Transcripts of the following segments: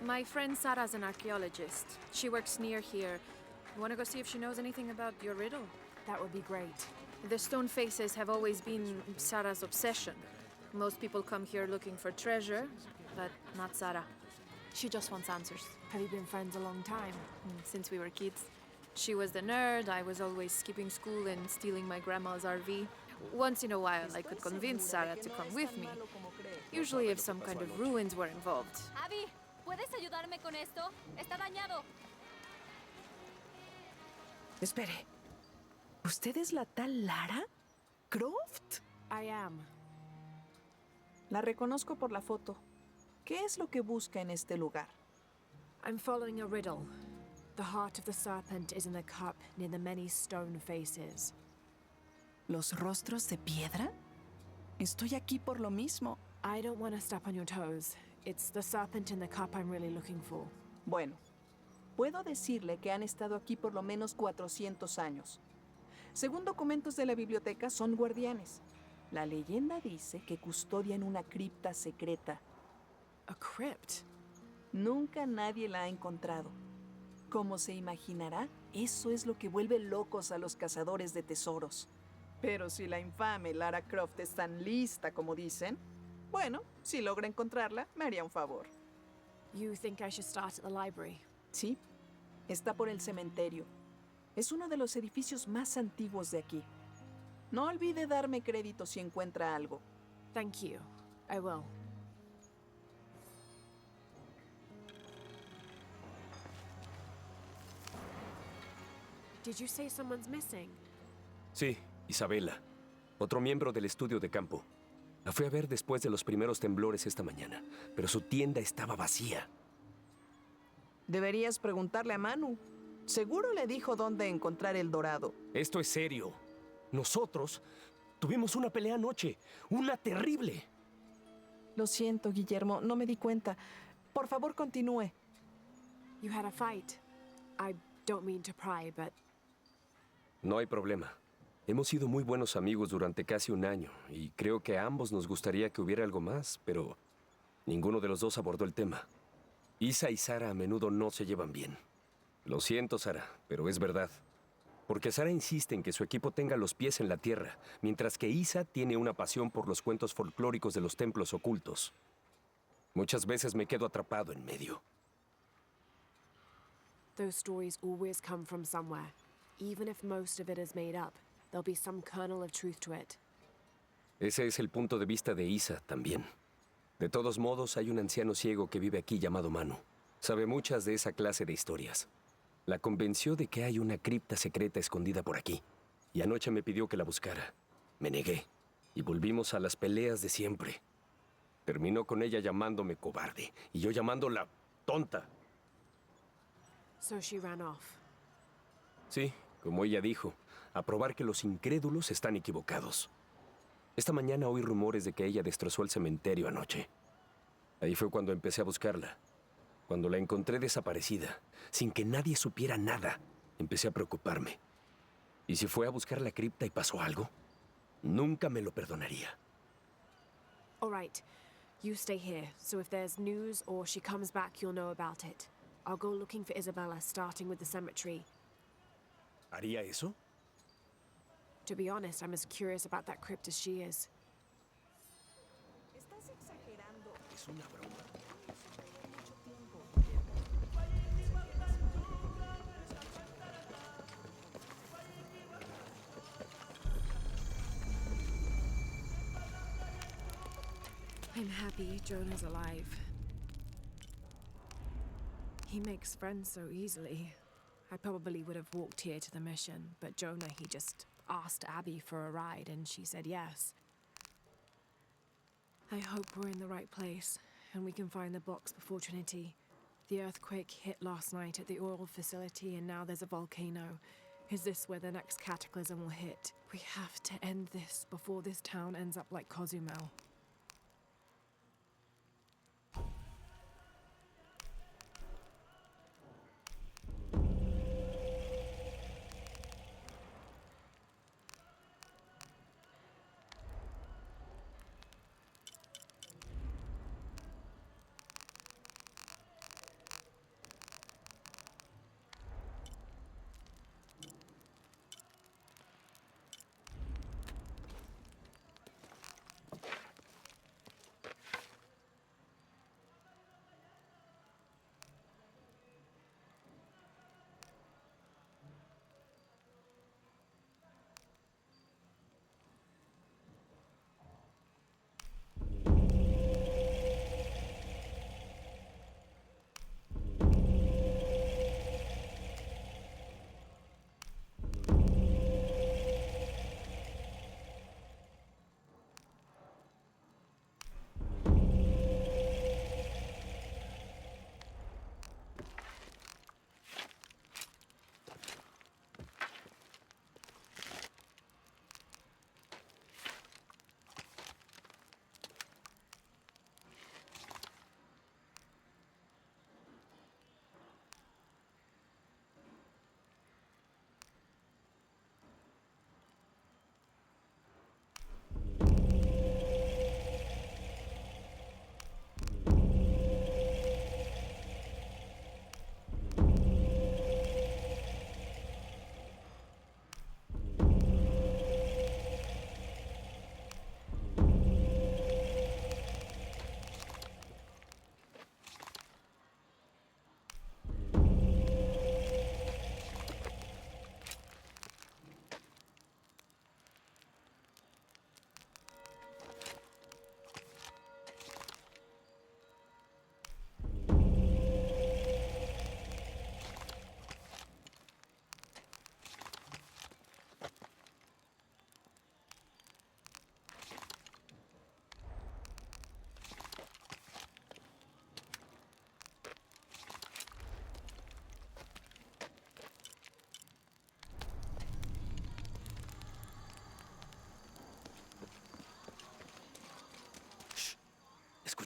My friend Sarah's an archaeologist. She works near here. You want to go see if she knows anything about your riddle? That would be great. The stone faces have always been Sarah's obsession. Most people come here looking for treasure, but not Sarah. She just wants answers. Have you been friends a long time? Since we were kids. She was the nerd, I was always skipping school and stealing my grandma's RV. Once in a while, I could convince Sarah to come with me. Usually if some kind of ruins were involved. Abby, ¿puedes ayudarme con esto? Está dañado. Espere. ¿Usted es la tal Lara? ¿Croft? I am. La reconozco por la foto. ¿Qué es lo que busca en este lugar? I'm following a riddle. The heart of the serpent is in the cup near the many stone faces. ¿Los rostros de piedra? Estoy aquí por lo mismo. I don't want to step on your toes. It's the serpent in the cup I'm really looking for. Bueno, puedo decirle que han estado aquí por lo menos 400 años. Según documentos de la biblioteca, son guardianes. La leyenda dice que custodian una cripta secreta. A crypt? Nunca nadie la ha encontrado. Como se imaginará, eso es lo que vuelve locos a los cazadores de tesoros. Pero si la infame Lara Croft es tan lista como dicen, bueno, si logra encontrarla, me haría un favor. You think I should start at the library? Sí, está por el cementerio. Es uno de los edificios más antiguos de aquí. No olvide darme crédito si encuentra algo. Thank you. I will. Did you say someone's missing? Sí, Isabela. Otro miembro del estudio de campo. La fui a ver después de los primeros temblores esta mañana, pero su tienda estaba vacía. Deberías preguntarle a Manu. Seguro le dijo dónde encontrar el dorado. Esto es serio. Nosotros tuvimos una pelea anoche. Una terrible. Lo siento, Guillermo, no me di cuenta. Por favor, continúe. You had a fight. I don't mean to pry, but... No hay problema. Hemos sido muy buenos amigos durante casi un año y creo que a ambos nos gustaría que hubiera algo más, pero ninguno de los dos abordó el tema. Isa y Sara a menudo no se llevan bien. Lo siento, Sara, pero es verdad. Porque Sara insiste en que su equipo tenga los pies en la tierra, mientras que Isa tiene una pasión por los cuentos folclóricos de los templos ocultos. Muchas veces me quedo atrapado en medio. Those stories always come from somewhere. Even if most of it is made up, there'll be some kernel of truth to it. Ese es el punto de vista de Isa también. De todos modos, hay un anciano ciego que vive aquí llamado Manu. Sabe muchas de esa clase de historias. La convenció de que hay una cripta secreta escondida por aquí. Y anoche me pidió que la buscara. Me negué. Y volvimos a las peleas de siempre. Terminó con ella llamándome cobarde. Y yo llamándola tonta. So she ran off. Sí, como ella dijo, a probar que los incrédulos están equivocados. Esta mañana oí rumores de que ella destrozó el cementerio anoche. Ahí fue cuando empecé a buscarla. Cuando la encontré desaparecida, sin que nadie supiera nada, empecé a preocuparme. ¿Y si fue a buscar la cripta y pasó algo? Nunca me lo perdonaría. All right. You stay here, so if there's news or she comes back, you'll know about it. I'll go looking for Isabella, starting with the cemetery. ¿Haría eso? To be honest, I'm as curious about that crypt as she is. Estás exagerando. Es una broma. I'm happy Jonah's alive. He makes friends so easily. I probably would have walked here to the mission, but Jonah, he just asked Abby for a ride and she said yes. I hope we're in the right place and we can find the box before Trinity. The earthquake hit last night at the oil facility and now there's a volcano. Is this where the next cataclysm will hit? We have to end this before this town ends up like Cozumel.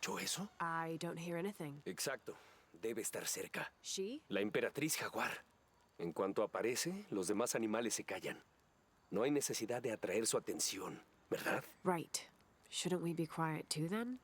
escuchó eso? I don't hear anything. Exacto. Debe estar cerca. She? La emperatriz jaguar. En cuanto aparece, los demás animales se callan. No hay necesidad de atraer su atención, ¿verdad? Right. Shouldn't we be quiet too then?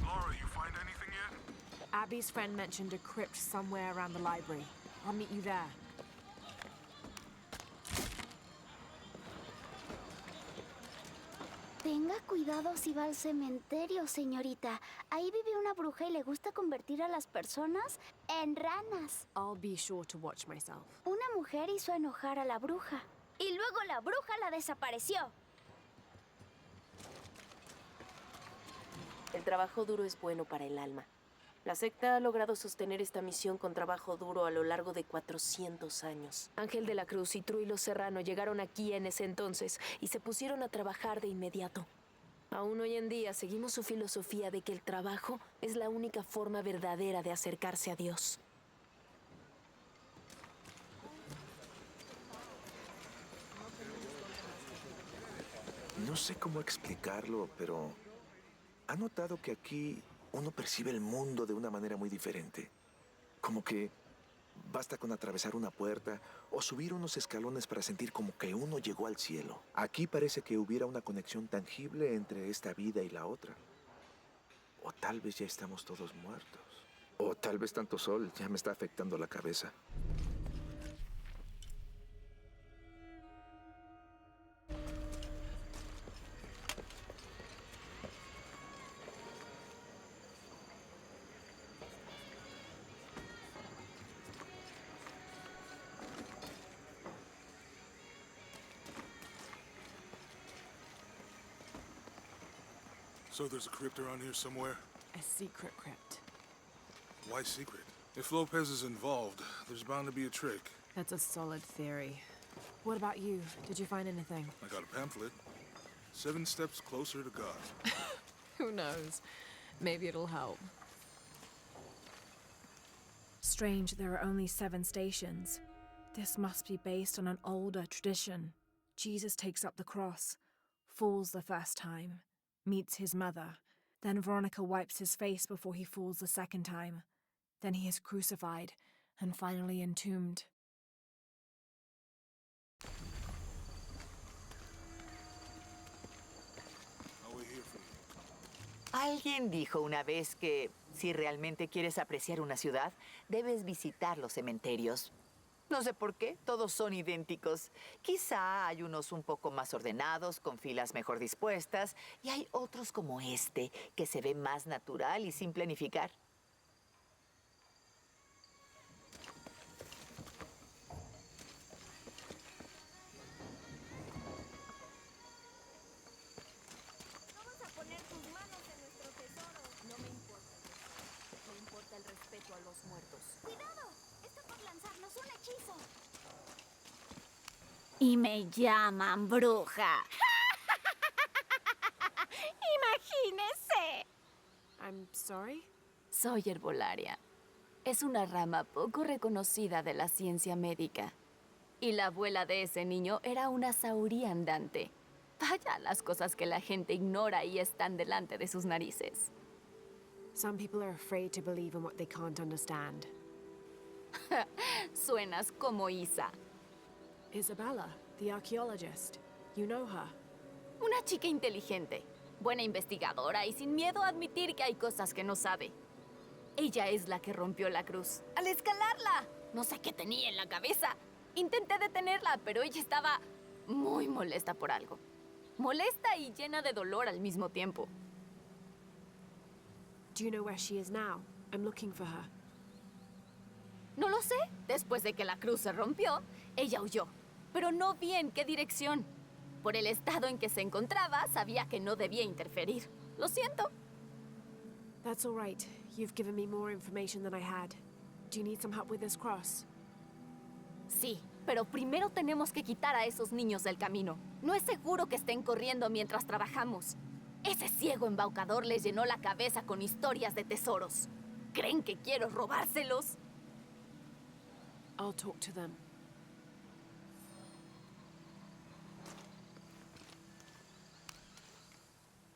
Lara, you find anything yet? Abby's friend mentioned a crypt somewhere around the library. I'll meet you there. Tenga cuidado si va al cementerio, señorita. Ahí vive una bruja y le gusta convertir a las personas en ranas. I'll be sure to watch myself. Una mujer hizo enojar a la bruja. Y luego la bruja la desapareció. El trabajo duro es bueno para el alma. La secta ha logrado sostener esta misión con trabajo duro a lo largo de 400 años. Ángel de la Cruz y Truilo Serrano llegaron aquí en ese entonces y se pusieron a trabajar de inmediato. Aún hoy en día seguimos su filosofía de que el trabajo es la única forma verdadera de acercarse a Dios. No sé cómo explicarlo, pero ¿ha notado que aquí uno percibe el mundo de una manera muy diferente? Como que basta con atravesar una puerta o subir unos escalones para sentir como que uno llegó al cielo. Aquí parece que hubiera una conexión tangible entre esta vida y la otra. O tal vez ya estamos todos muertos. O tal vez tanto sol ya me está afectando la cabeza. So there's a crypt around here somewhere? A secret crypt. Why secret? If Lopez is involved, there's bound to be a trick. That's a solid theory. What about you? Did you find anything? I got a pamphlet. 7 steps closer to God. Who knows? Maybe it'll help. Strange, there are only 7 stations. This must be based on an older tradition. Jesus takes up the cross, falls the first time, meets his mother. Then Veronica wipes his face before he falls the second time. Then he is crucified and finally entombed. I'll wait here for you. Alguien dijo una vez que si realmente quieres apreciar una ciudad, debes visitar los cementerios. No sé por qué, todos son idénticos. Quizá hay unos un poco más ordenados, con filas mejor dispuestas, y hay otros como este, que se ve más natural y sin planificar. Vamos a poner tus manos en nuestro tesoro. No me importa. Me importa el respeto a los muertos. ¡Cuidado! Está por lanzarnos un hechizo. Y me llaman bruja. ¡Imagínese! I'm sorry? Soy herbolaria. Es una rama poco reconocida de la ciencia médica. Y la abuela de ese niño era una sauría andante. Vaya las cosas que la gente ignora y están delante de sus narices. Some people are afraid to believe in what they can't understand. Suenas como Isa. Isabella, the archaeologist. You know her. Una chica inteligente, buena investigadora y sin miedo a admitir que hay cosas que no sabe. Ella es la que rompió la cruz. ¡Al escalarla! No sé qué tenía en la cabeza. Intenté detenerla, pero ella estaba muy molesta por algo. Molesta y llena de dolor al mismo tiempo. Do you know where she is now? I'm looking for her. No lo sé. Después de que la cruz se rompió, ella huyó. Pero no vi en qué dirección. por el estado en que se encontraba, sabía que no debía interferir. Lo siento. That's all right. You've given me more information than I had. Do you need some help with this cross? Sí, pero primero tenemos que quitar a esos niños del camino. No es seguro que estén corriendo mientras trabajamos. Ese ciego embaucador les llenó la cabeza con historias de tesoros. ¿Creen que quiero robárselos? I'll talk to them.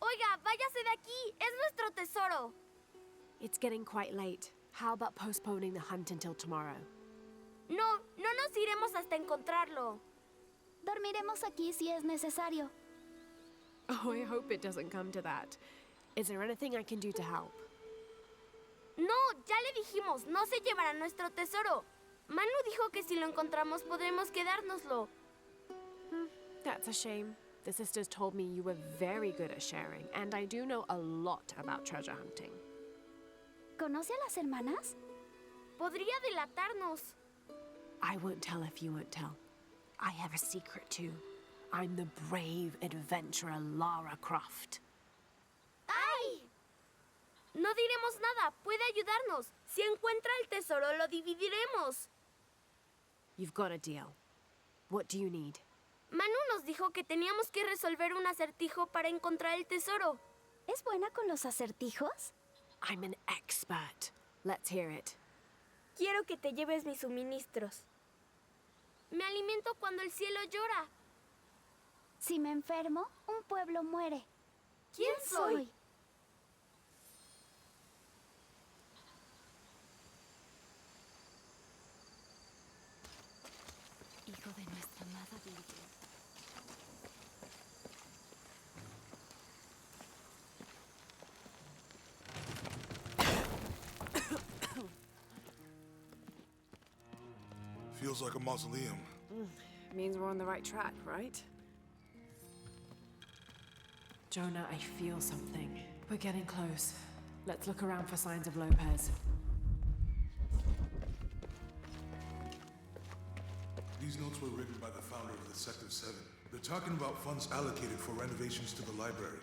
Oiga, váyase de aquí. Es nuestro tesoro. It's getting quite late. How about postponing the hunt until tomorrow? No nos iremos hasta encontrarlo. Dormiremos aquí si es necesario. Oh, I hope it doesn't come to that. Is there anything I can do to help? No, ya le dijimos, no se llevará nuestro tesoro. Manu dijo que si lo encontramos podremos quedárnoslo. That's a shame. The sisters told me you were very good at sharing, and I do know a lot about treasure hunting. ¿Conoce a las hermanas? Podría delatarnos. I won't tell if you won't tell. I have a secret too. I'm the brave adventurer Lara Croft. ¡Ay! No diremos nada, puede ayudarnos. Si encuentra el tesoro, lo dividiremos. You've got a deal. What do you need? Manu nos dijo que teníamos que resolver un acertijo para encontrar el tesoro. ¿Es buena con los acertijos? I'm an expert. Let's hear it. Quiero que te lleves mis suministros. Me alimento cuando el cielo llora. Si me enfermo, un pueblo muere. ¿Quién soy? Hijo de nuestra amada Virgen. Feels like a mausoleum. Means we're on the right track, right? Jonah, I feel something. We're getting close. Let's look around for signs of Lopez. These notes were written by the founder of the Sector 7. They're talking about funds allocated for renovations to the library.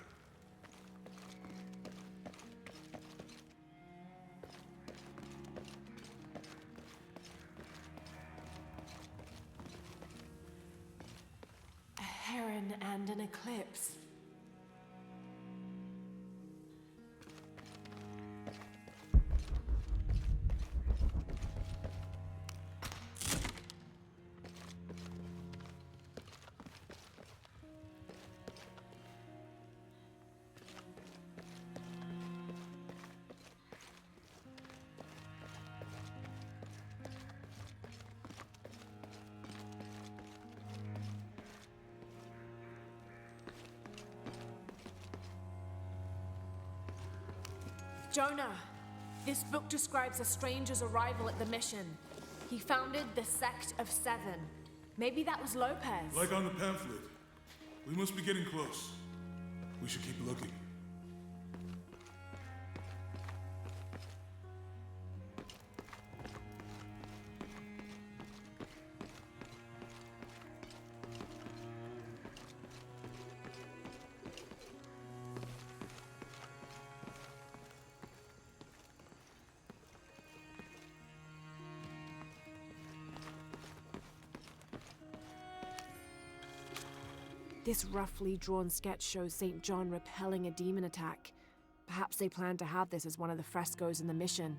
A heron and an eclipse. Jonah, this book describes a stranger's arrival at the mission. He founded the Sect of Seven. Maybe that was Lopez. Like on the pamphlet. We must be getting close. We should keep looking. This roughly drawn sketch shows St. John repelling a demon attack. Perhaps they plan to have this as one of the frescoes in the mission.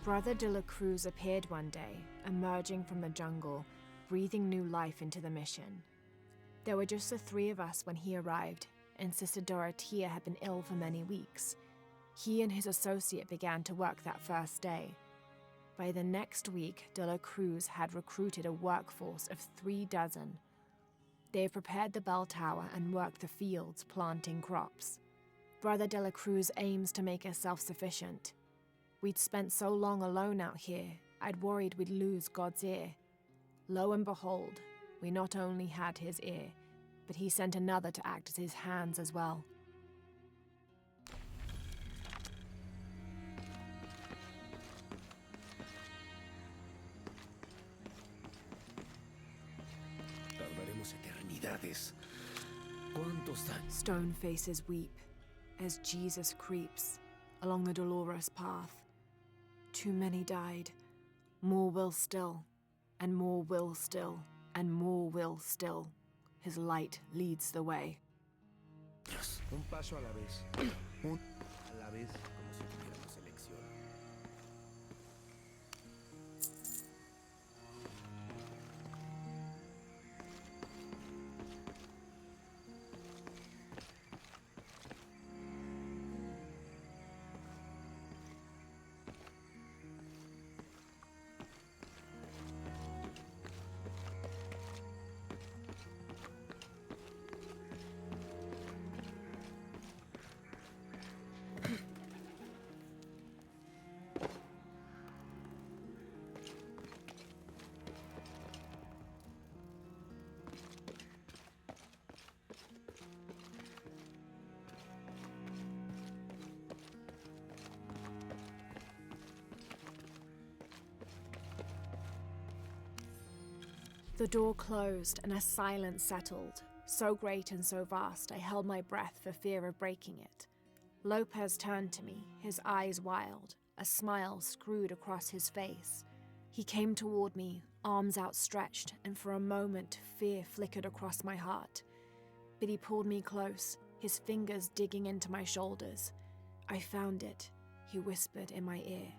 Brother de la Cruz appeared one day, emerging from the jungle, breathing new life into the mission. There were just the three of us when he arrived, and Sister Dorothea had been ill for many weeks. He and his associate began to work that first day. By the next week, de la Cruz had recruited a workforce of 36. They have prepared the bell tower and worked the fields, planting crops. Brother de la Cruz aims to make us self-sufficient. We'd spent so long alone out here, I'd worried we'd lose God's ear. Lo and behold, we not only had his ear, but he sent another to act as his hands as well. Tardaremos eternidades. ¿Cuántos daños? Stone faces weep as Jesus creeps along the dolorous path. Too many died. More will still, and more will still, and more will still. His light leads the way. Un paso a la vez. Un a la vez. Como si tuviéramos elección. The door closed and a silence settled, so great and so vast I held my breath for fear of breaking it. Lopez turned to me, his eyes wild, a smile screwed across his face. He came toward me, arms outstretched, and for a moment fear flickered across my heart. But he pulled me close, his fingers digging into my shoulders. I found it, he whispered in my ear,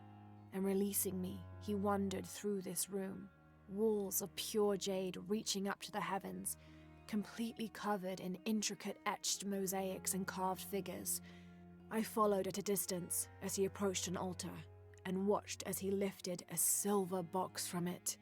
and releasing me, he wandered through this room. Walls of pure jade reaching up to the heavens, completely covered in intricate etched mosaics and carved figures. I followed at a distance as he approached an altar and watched as he lifted a silver box from it.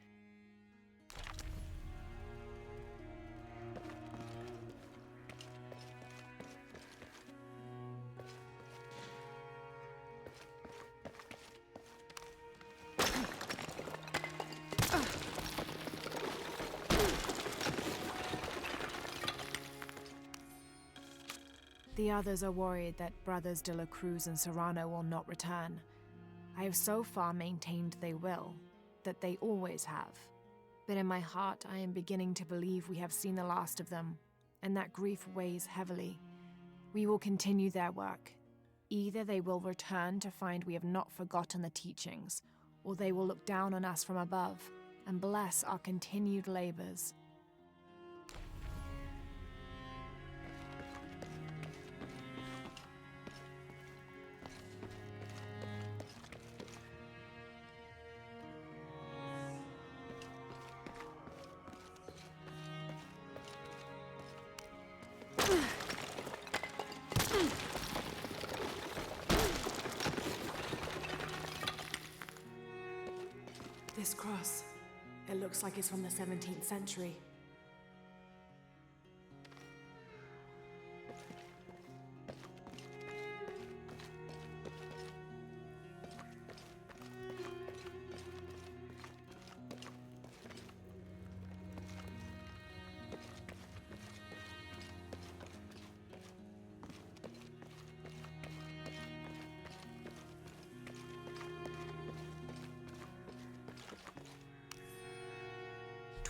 The others are worried that Brothers de la Cruz and Serrano will not return. I have so far maintained they will, that they always have. But in my heart, I am beginning to believe we have seen the last of them, and that grief weighs heavily. We will continue their work. Either they will return to find we have not forgotten the teachings, or they will look down on us from above and bless our continued labors. This cross, it looks like it's from the 17th century.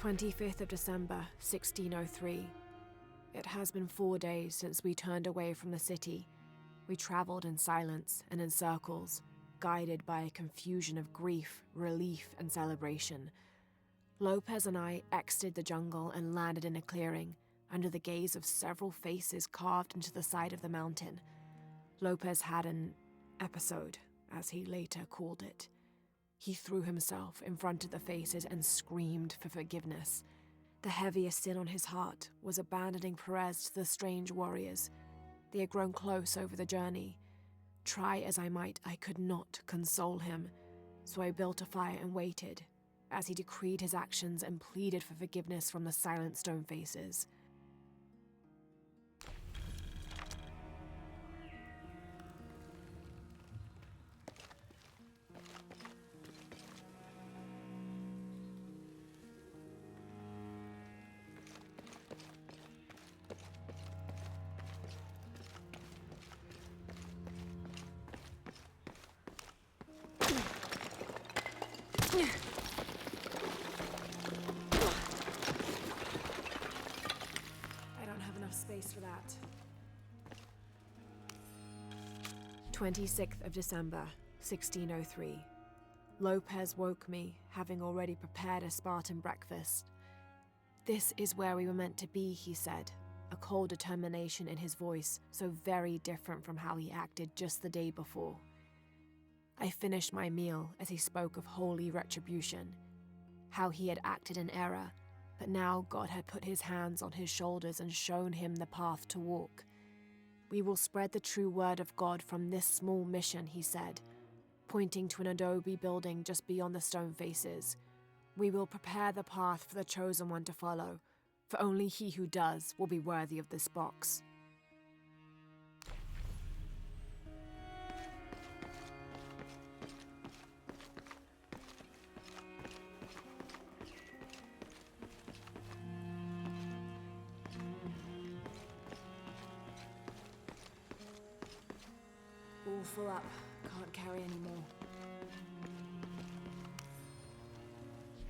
"25th of December, 1603. It has been 4 days since we turned away from the city. We traveled in silence and in circles, guided by a confusion of grief, relief, and celebration. Lopez and I exited the jungle and landed in a clearing, under the gaze of several faces carved into the side of the mountain. Lopez had an episode, as he later called it. He threw himself in front of the faces and screamed for forgiveness. The heaviest sin on his heart was abandoning Perez to the strange warriors. They had grown close over the journey. Try as I might, I could not console him, so I built a fire and waited, as he decreed his actions and pleaded for forgiveness from the silent stone faces. I don't have enough space for that. 26th of December, 1603. Lopez woke me, having already prepared a Spartan breakfast. "This is where we were meant to be," he said, a cold determination in his voice, so very different from how he acted just the day before. I finished my meal as he spoke of holy retribution, how he had acted in error, but now God had put his hands on his shoulders and shown him the path to walk. "We will spread the true word of God from this small mission," he said, pointing to an adobe building just beyond the stone faces. "We will prepare the path for the chosen one to follow, for only he who does will be worthy of this box." All full up. Can't carry anymore.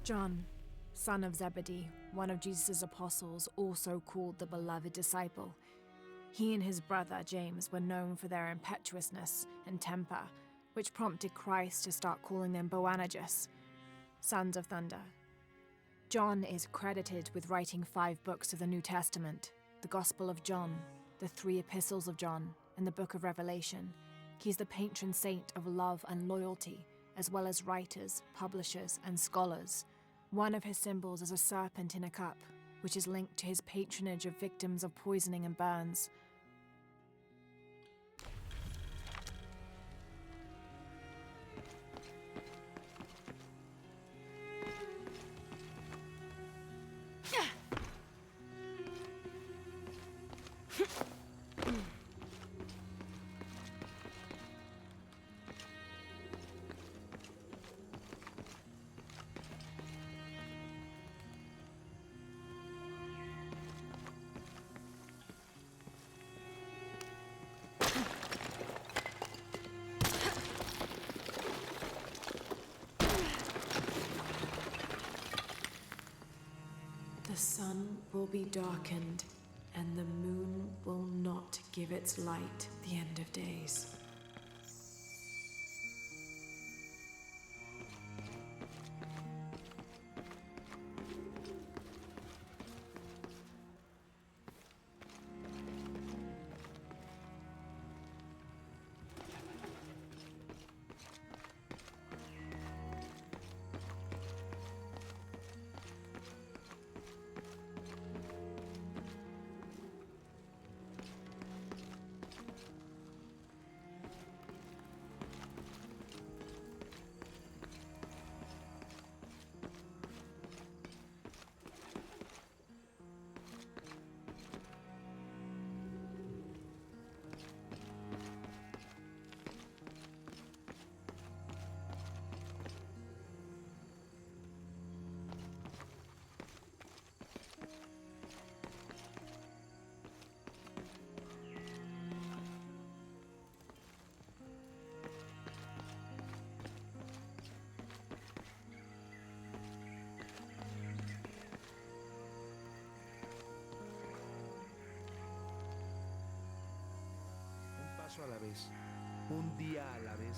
John, son of Zebedee, one of Jesus' apostles, also called the beloved disciple. He and his brother James were known for their impetuousness and temper, which prompted Christ to start calling them Boanerges, sons of thunder. John is credited with writing 5 books of the New Testament: the Gospel of John, the 3 epistles of John, and the Book of Revelation. He's the patron saint of love and loyalty, as well as writers, publishers, and scholars. One of his symbols is a serpent in a cup, which is linked to his patronage of victims of poisoning and burns. The sun will be darkened, and the moon will not give its light the end of days. paso a la vez, un día a la vez.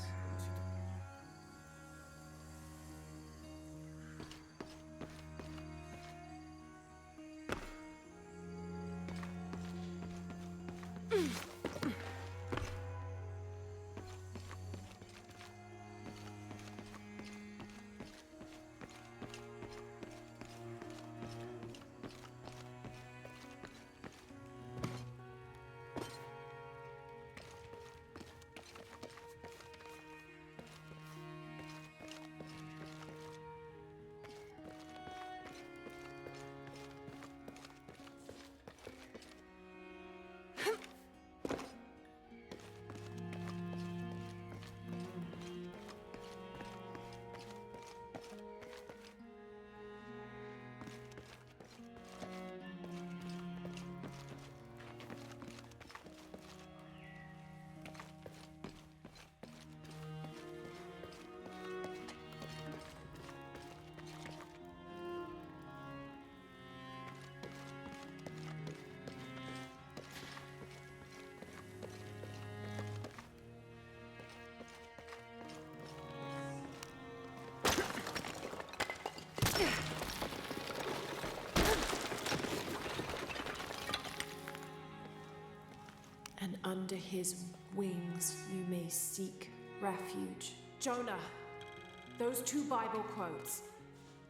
his wings you may seek refuge. Jonah, those two Bible quotes.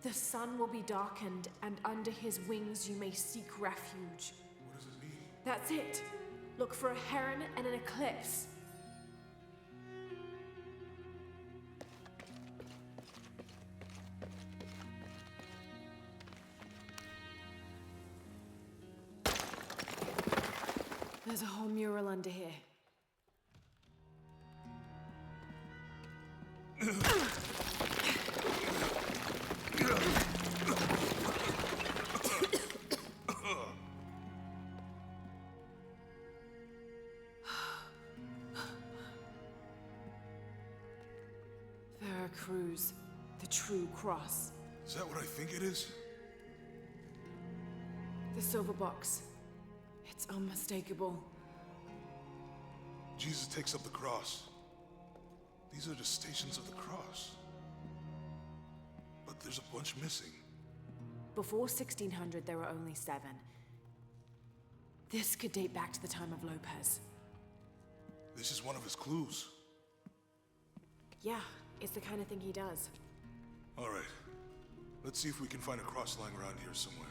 The sun will be darkened, and under his wings you may seek refuge. What does it mean? That's it. Look for a heron and an eclipse. There's a whole mural under here. Veracruz, the true cross. Is that what I think it is? The silver box. It's unmistakable. Jesus takes up the cross. These are the stations of the cross. But there's a bunch missing. Before 1600, there were only 7. This could date back to the time of Lopez. This is one of his clues. Yeah, it's the kind of thing he does. All right. Let's see if we can find a cross lying around here somewhere.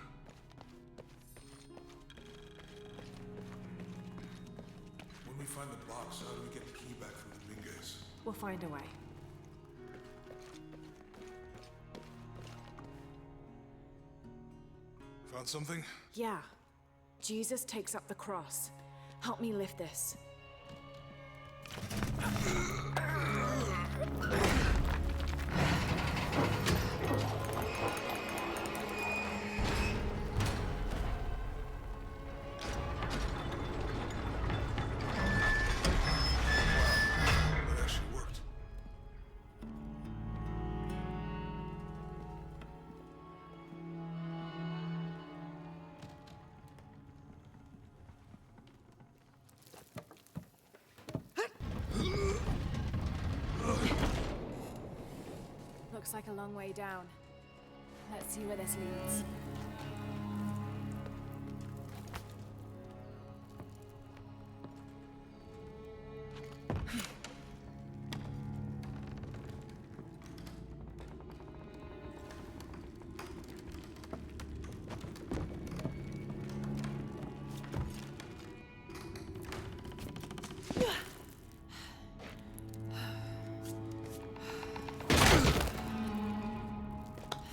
When we find the box, how do we get the key back from Dominguez? We'll find a way. Found something? Yeah. Jesus takes up the cross. Help me lift this. That actually worked. Looks like a long way down. Let's see where this leads.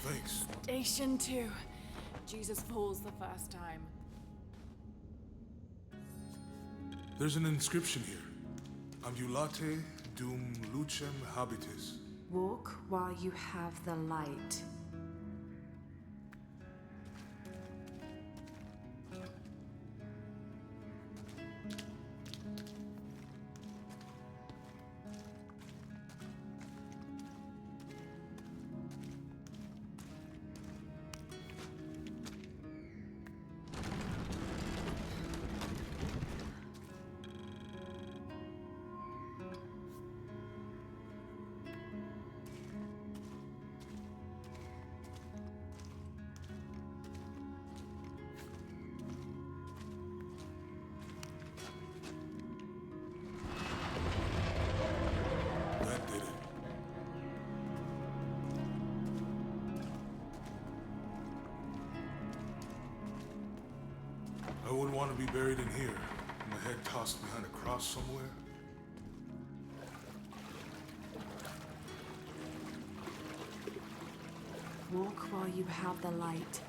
Thanks. Station 2. Jesus falls the first time. There's an inscription here. Ambulate dum lucem habitis. Walk while you have the light. That did it. I wouldn't want to be buried in here. My head tossed behind a cross somewhere. Walk while you have the light,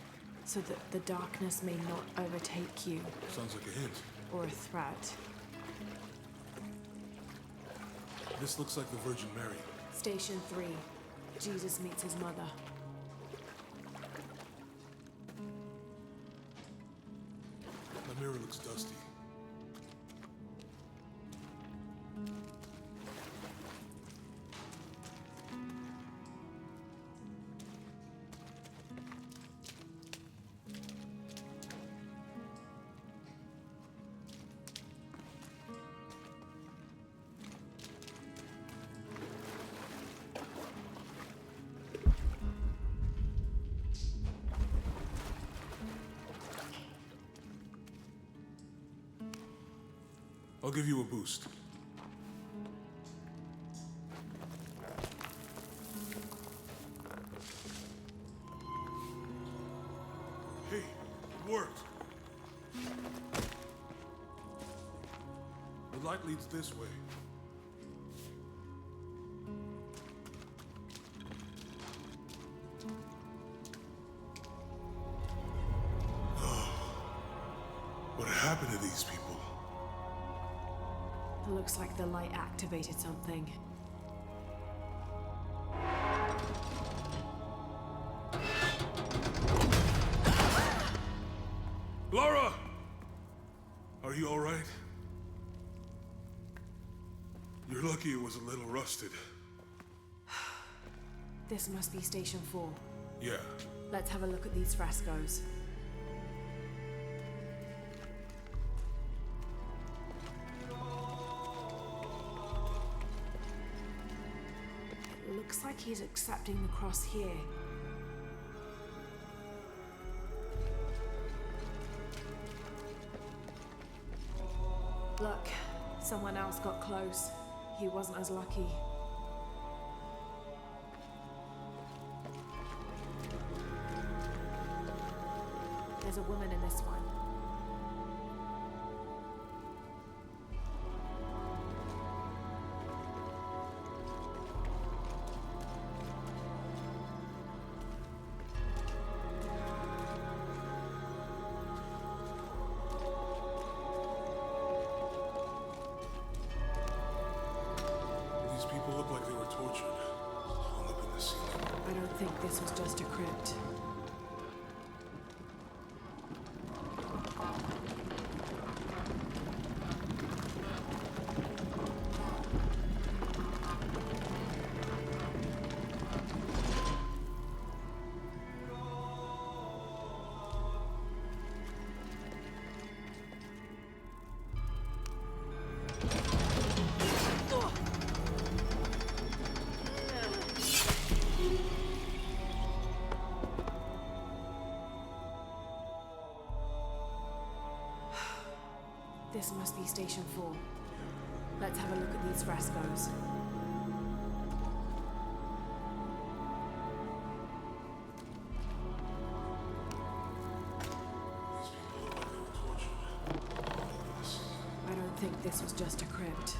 so that the darkness may not overtake you, Sounds like a hint. or a threat. This looks like the Virgin Mary. Station 3. Jesus meets his mother. The mirror looks dusty. I'll give you a boost. Hey, it worked. The light leads this way. What happened to these people? It looks like the light activated something. Lara! Are you all right? You're lucky it was a little rusted. This must be Station 4. Yeah. Let's have a look at these frescoes. It looks like he's accepting the cross here. Look, someone else got close. He wasn't as lucky. There's a woman in this one. These people look like they were tortured. Hung up in the ceiling. I don't think this was just a crypt. This must be Station 4. Let's have a look at these frescoes. I don't think this was just a crypt.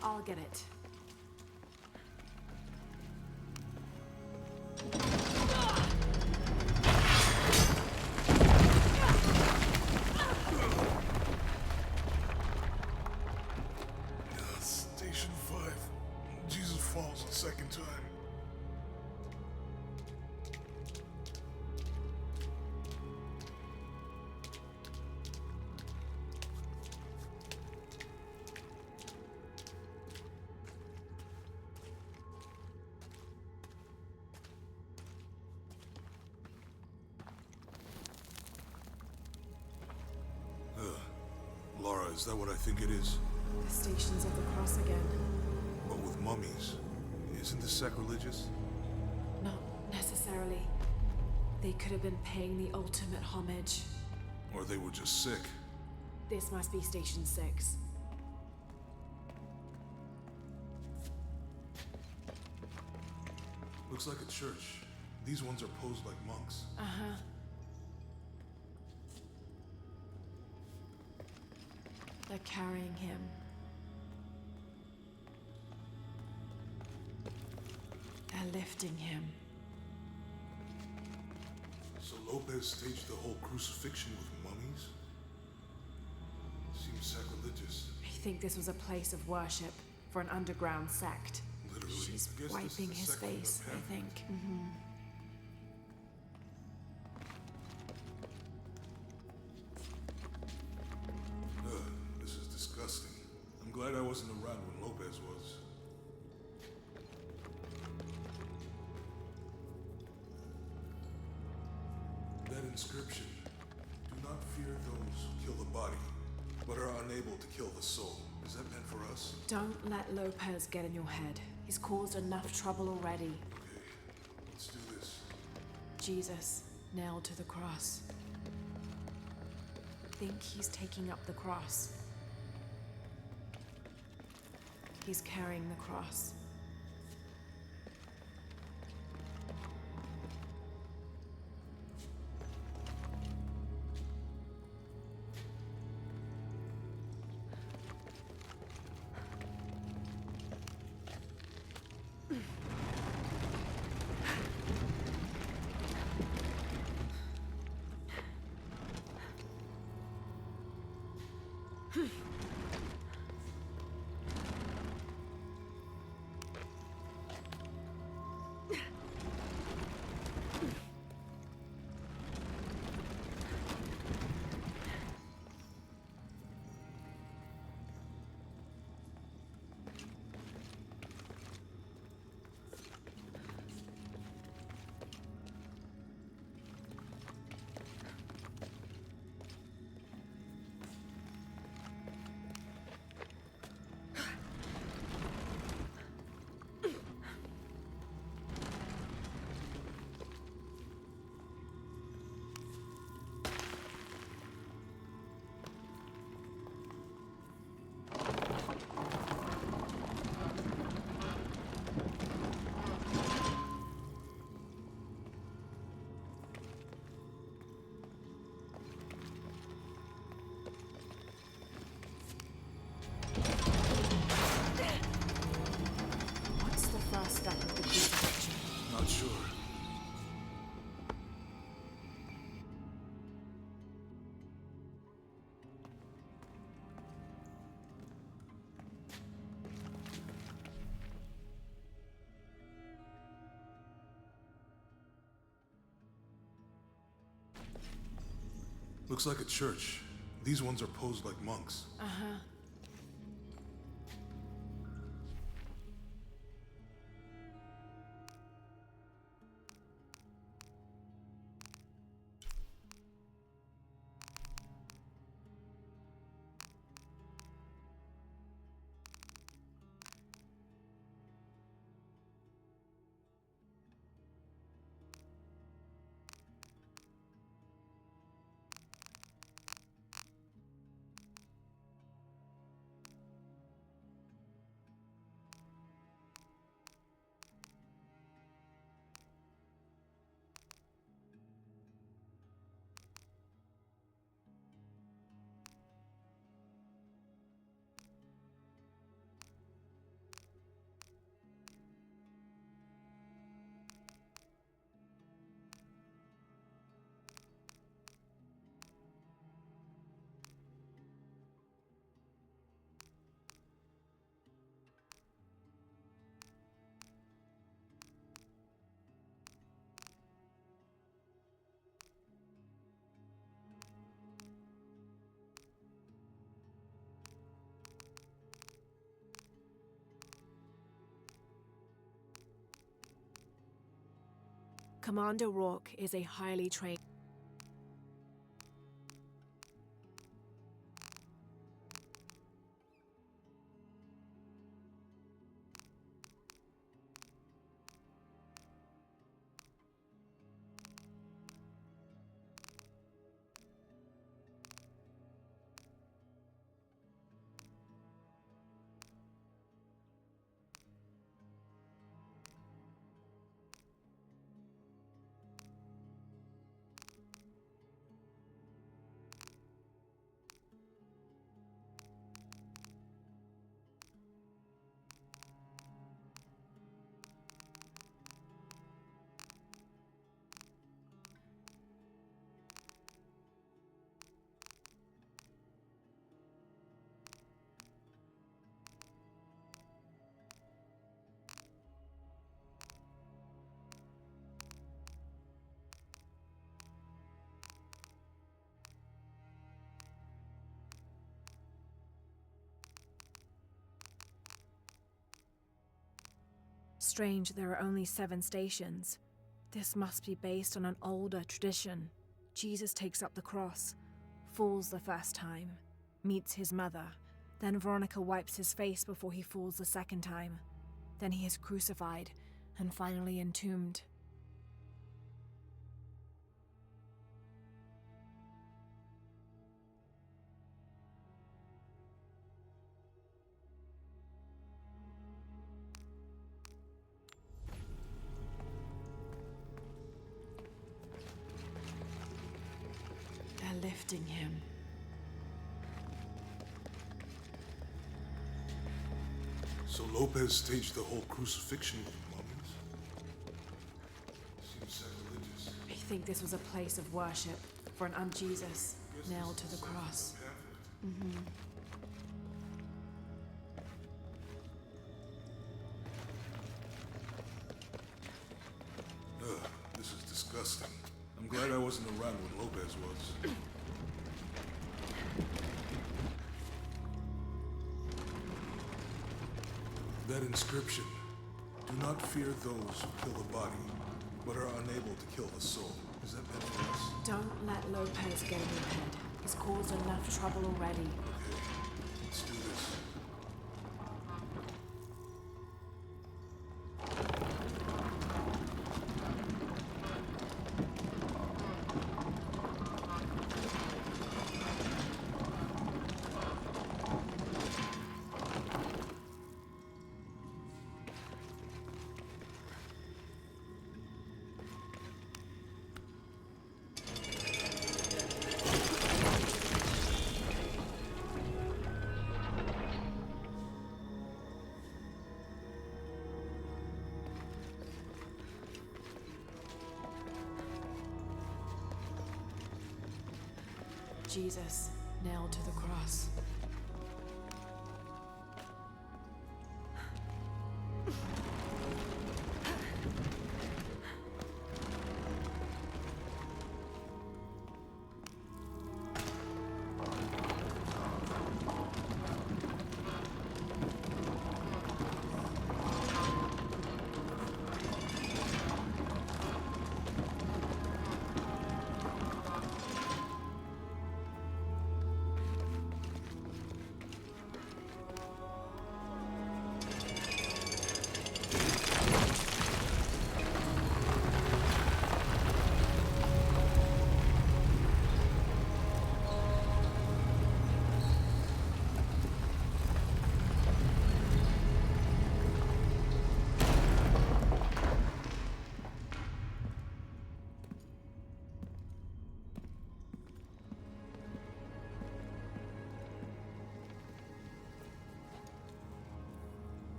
I'll get it. Station 5. Jesus falls a second time. Lara, is that what I think it is? The Stations of the Cross again. But with mummies. Isn't this sacrilegious? Not necessarily. They could have been paying the ultimate homage. Or they were just sick. This must be Station 6. Looks like a church. These ones are posed like monks. Uh-huh. They're carrying him. They're lifting him. So Lopez staged the whole crucifixion with mummies? Seems sacrilegious. I think this was a place of worship for an underground sect. Literally. She's I guess this wiping is his the second face, of I the think. This is disgusting. I'm glad I wasn't around when Lopez was. That inscription. Do not fear those who kill the body, but are unable to kill the soul. Is that meant for us? Don't let Lopez get in your head. He's caused enough trouble already. Okay, let's do this. Jesus, nailed to the cross. Think he's taking up the cross. He's carrying the cross. What's the first step of the crucifixion? Not sure. Looks like a church. These ones are posed like monks. Uh-huh. Commander Rourke is a highly trained... Strange, there are only 7 stations. This must be based on an older tradition. Jesus takes up the cross. falls the first time, meets his mother. Then Veronica wipes his face before he falls the second time. Then he is crucified and finally entombed. They're lifting him. So Lopez staged the whole crucifixion with mummies? Seems sacrilegious. I think this was a place of worship for an un-Jesus nailed to the cross. Ugh, this is disgusting. I'm glad I wasn't around when Lopez was. That inscription. Do not fear those who kill the body, but are unable to kill the soul. Is that meant for us? Don't let Lopez get in your head. He's caused enough trouble already. Okay, let's do this. Jesus nailed to the cross.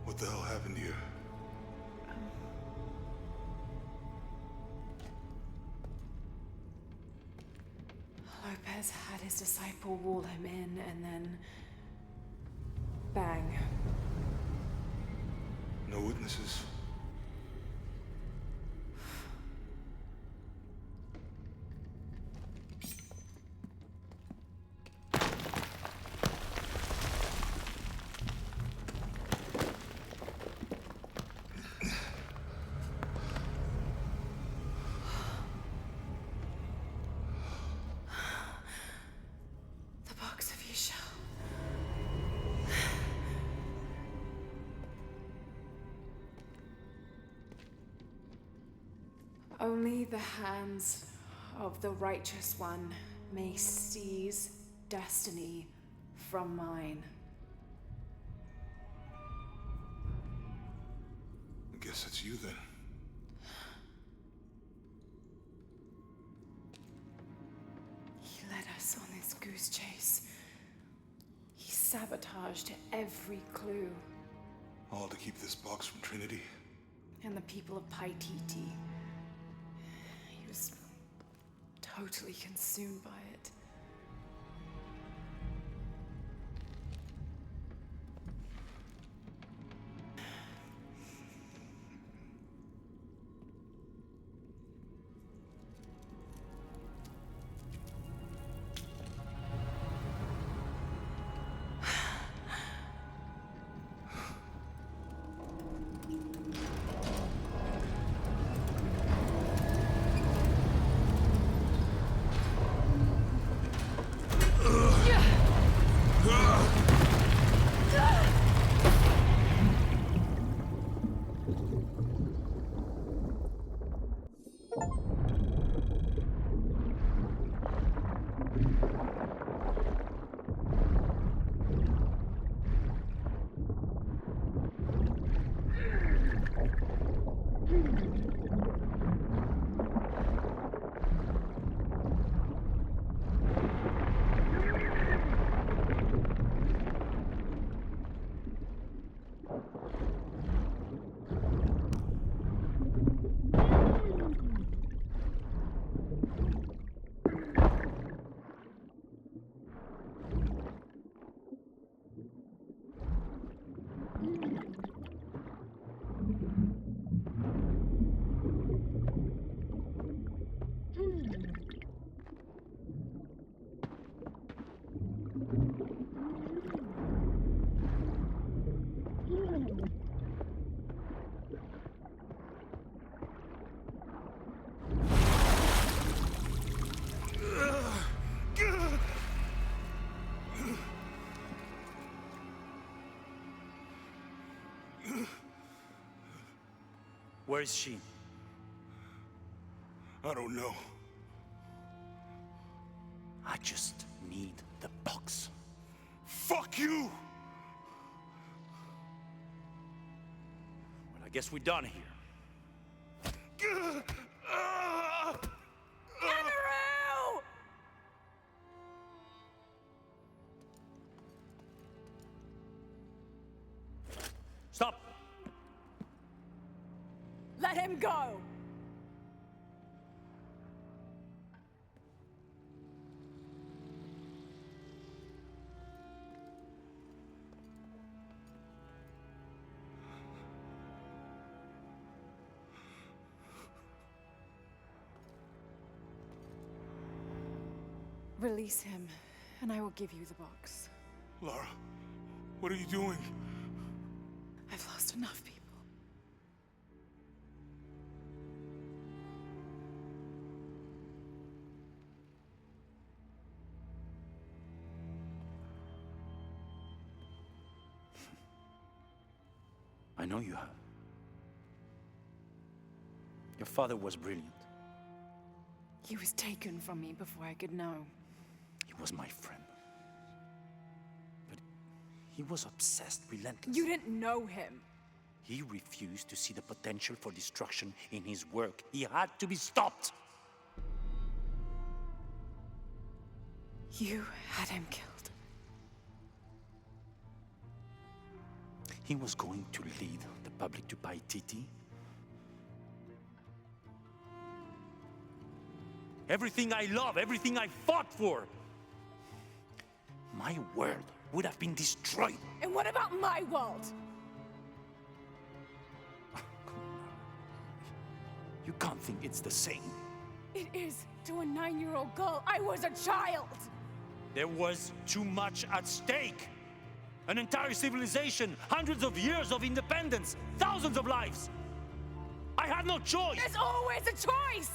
What the hell happened here? Lopez had his disciple wall him in, and then... bang. No witnesses? The box of you shall. Only the hands of the righteous one may seize destiny from mine. I guess it's you then. He led us on this goose chase. He sabotaged every clue. All to keep this box from Trinity? And the people of Paititi. He was totally consumed by it. Where is she? I don't know. I just need the box. Fuck you! Well, I guess we're done here. Stop! Let him go! Release him, and I will give you the box. Lara, what are you doing? I've lost enough people. I know you have. Your father was brilliant. He was taken from me before I could know. He was my friend. But he was obsessed, relentless. You didn't know him. He refused to see the potential for destruction in his work. He had to be stopped. You had him killed. He was going to lead the public to Paititi. Everything I love, everything I fought for. My world would have been destroyed. And what about my world? You can't think it's the same. It is to a 9-year-old girl. I was a child. There was too much at stake. An entire civilization, hundreds of years of independence, thousands of lives. I had no choice. There's always a choice.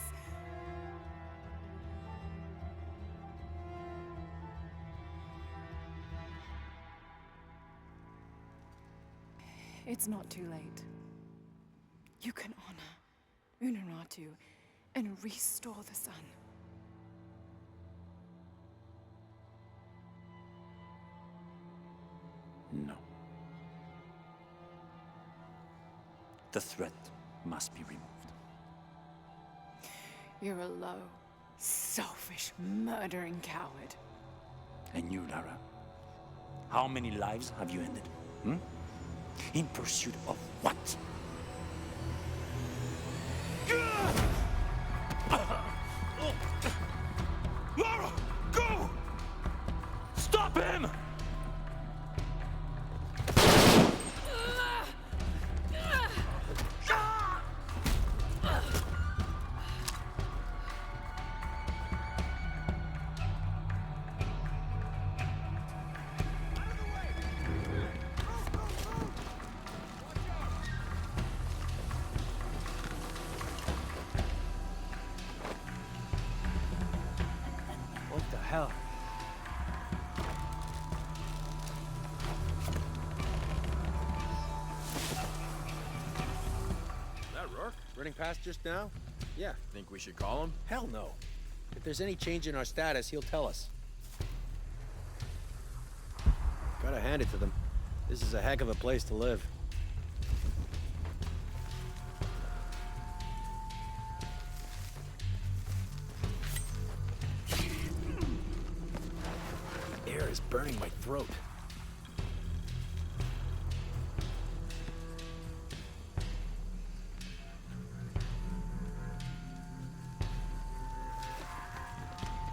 It's not too late. You can honor Unuratu and restore the sun. No. The threat must be removed. You're a low, selfish, murdering coward. And you, Lara? How many lives have you ended? In pursuit of what? Lara, go! Stop him! What the hell? That Rourke? Running past just now? Yeah. Think we should call him? Hell no. If there's any change in our status, he'll tell us. Gotta hand it to them. This is a heck of a place to live. Air is burning my throat.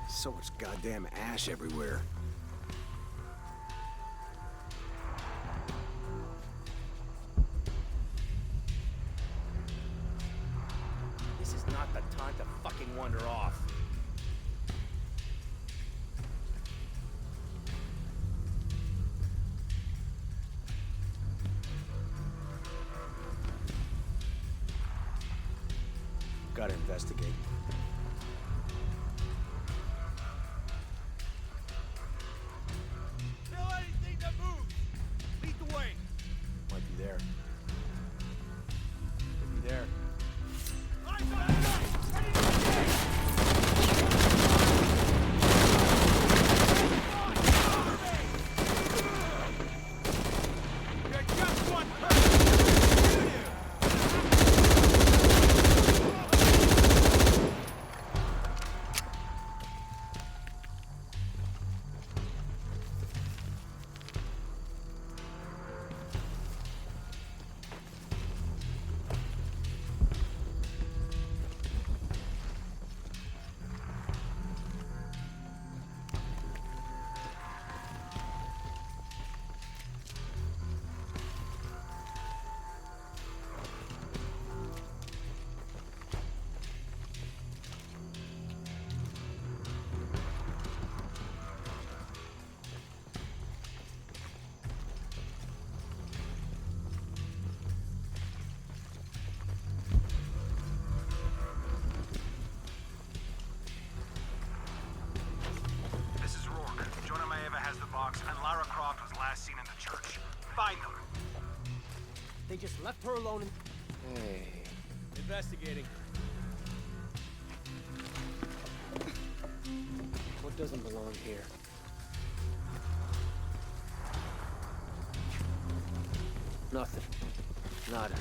So much goddamn ash everywhere. This is not the time to fucking wander off. Gotta investigate. Kill anything that moves! Lead the way! Might be there. Could be there. just left her alone and... Hey. Investigating. What doesn't belong here? Nothing. Nada.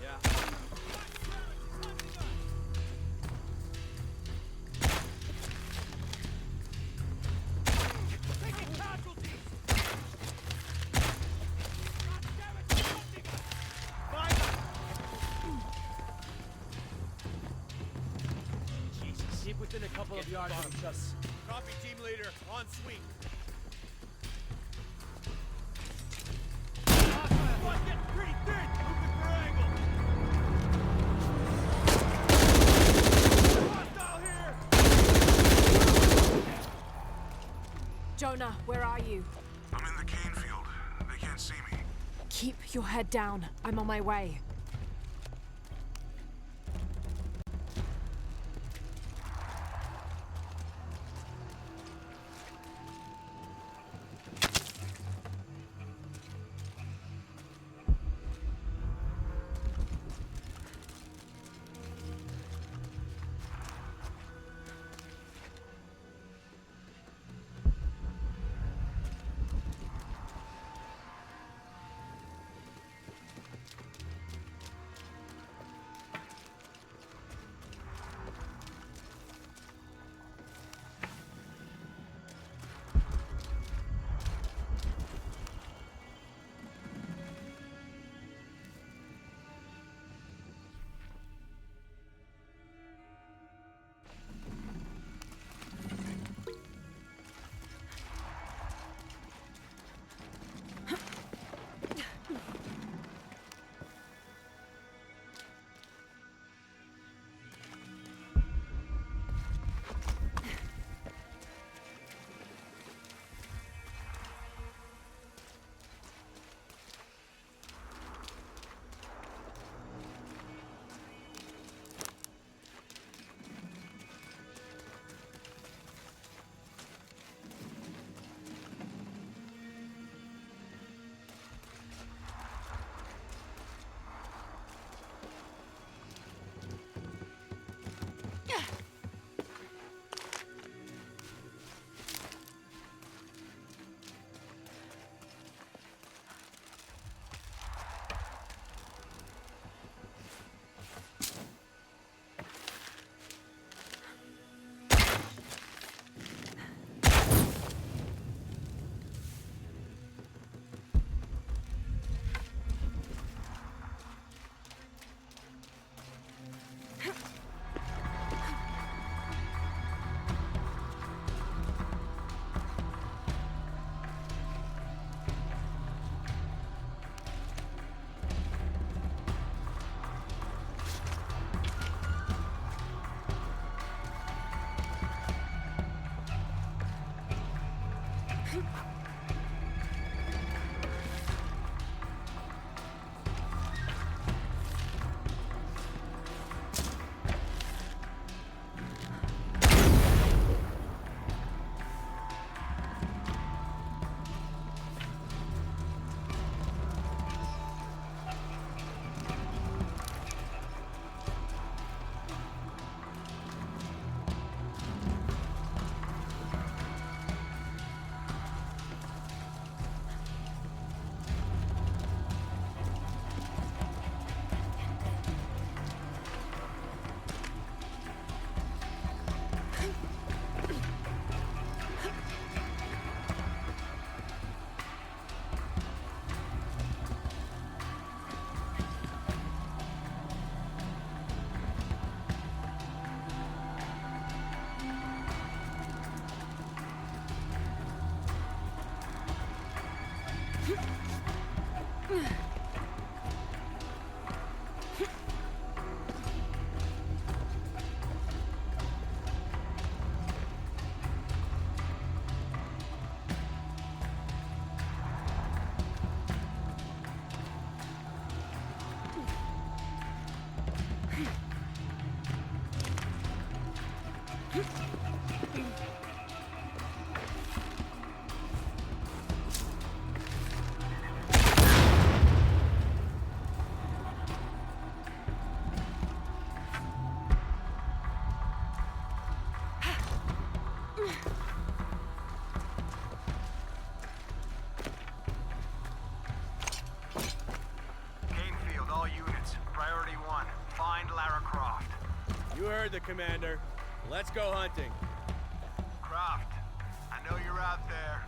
Yeah. Keep within a couple of yards of each other. Copy, team leader. On sweep. One getting pretty thin. Moving for angle. Hostile here. Jonah, where are you? I'm in the cane field. They can't see me. Keep your head down. I'm on my way. Gamefield, all units. Priority 1. Find Lara Croft. You heard the commander. Let's go hunting. Croft, I know you're out there.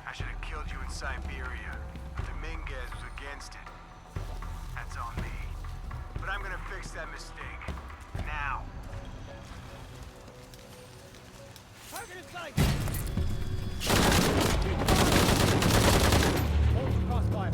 I should have killed you in Siberia. Dominguez was against it. That's on me. But I'm gonna fix that mistake. Now. Target in sight! Hold crossfire.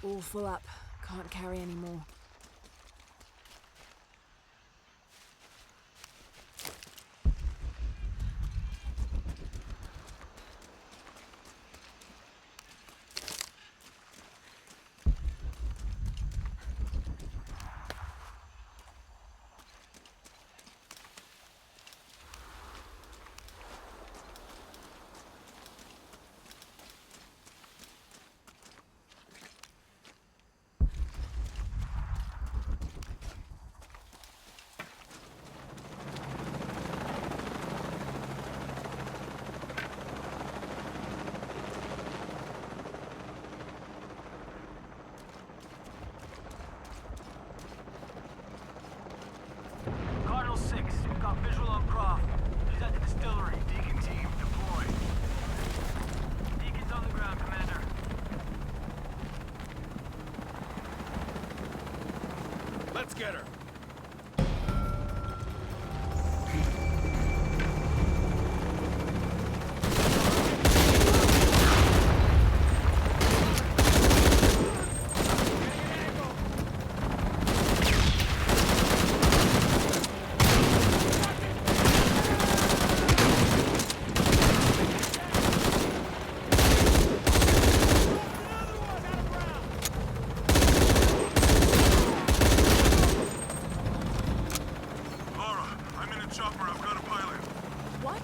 All full up. Can't carry any more. Cardinal 6, we've got visual on Croft. He's at the distillery. Deacon team, deploy. Deacon's on the ground, Commander. Let's get her. Lara, I'm in a chopper. I've got a pilot. What?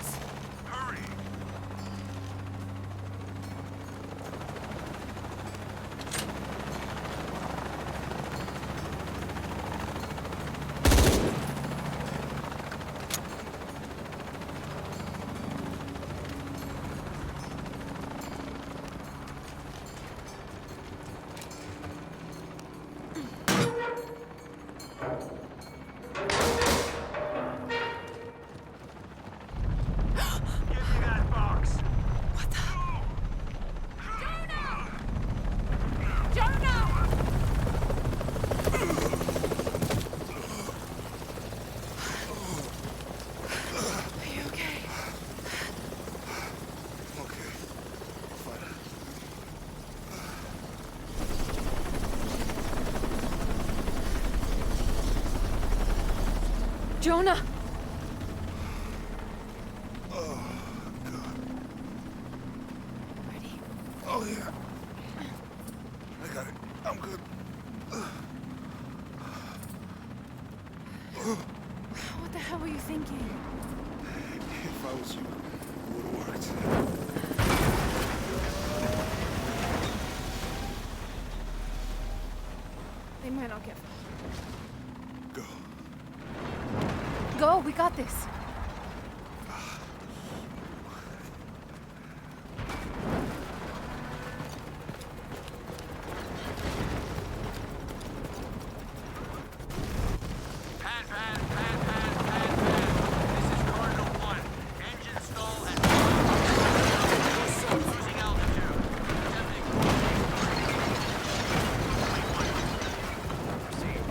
Hurry! Give me that box. Okay. Fine. Jonah! Oh, God. Ready? Oh, yeah. I got it. I'm good. What the hell were you thinking? If I was you, it would have worked. They might not get far. Go. Go, we got this. This is Cardinal 1. Engine stall at losing altitude. Attempting proceed.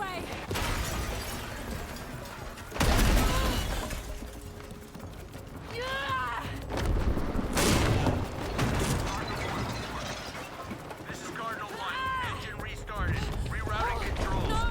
way! This is Cardinal 1. Engine restarted. Rerouting controls.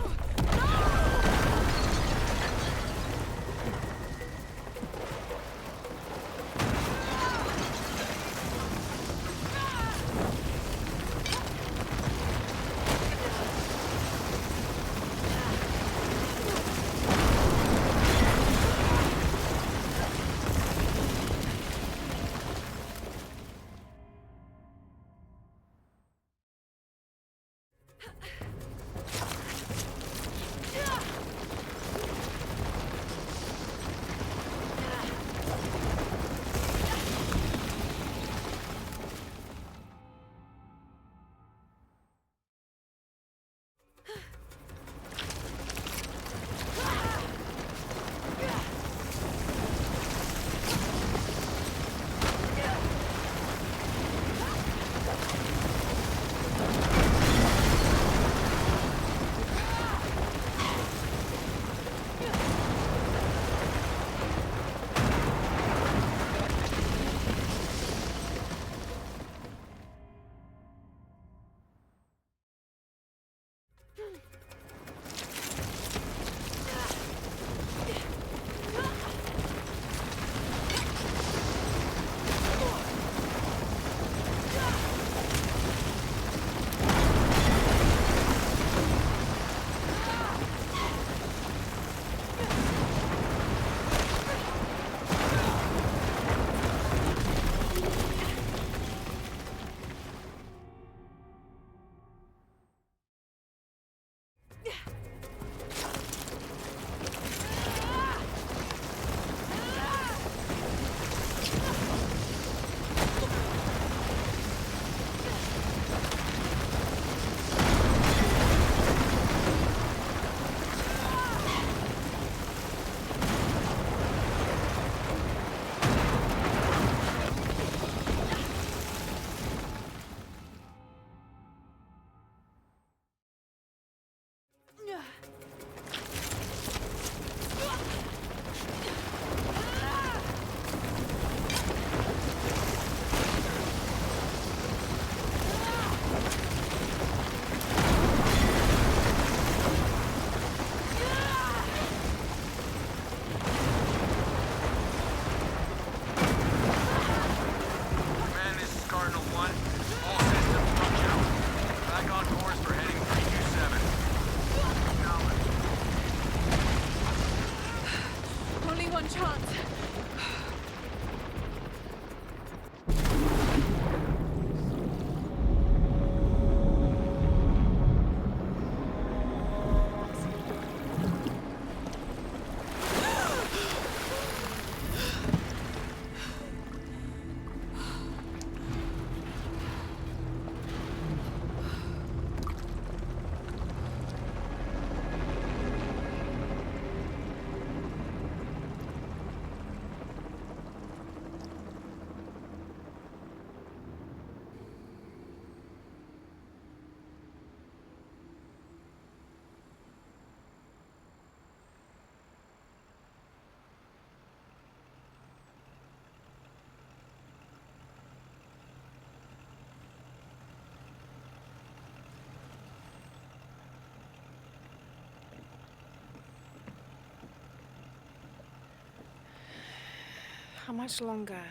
How much longer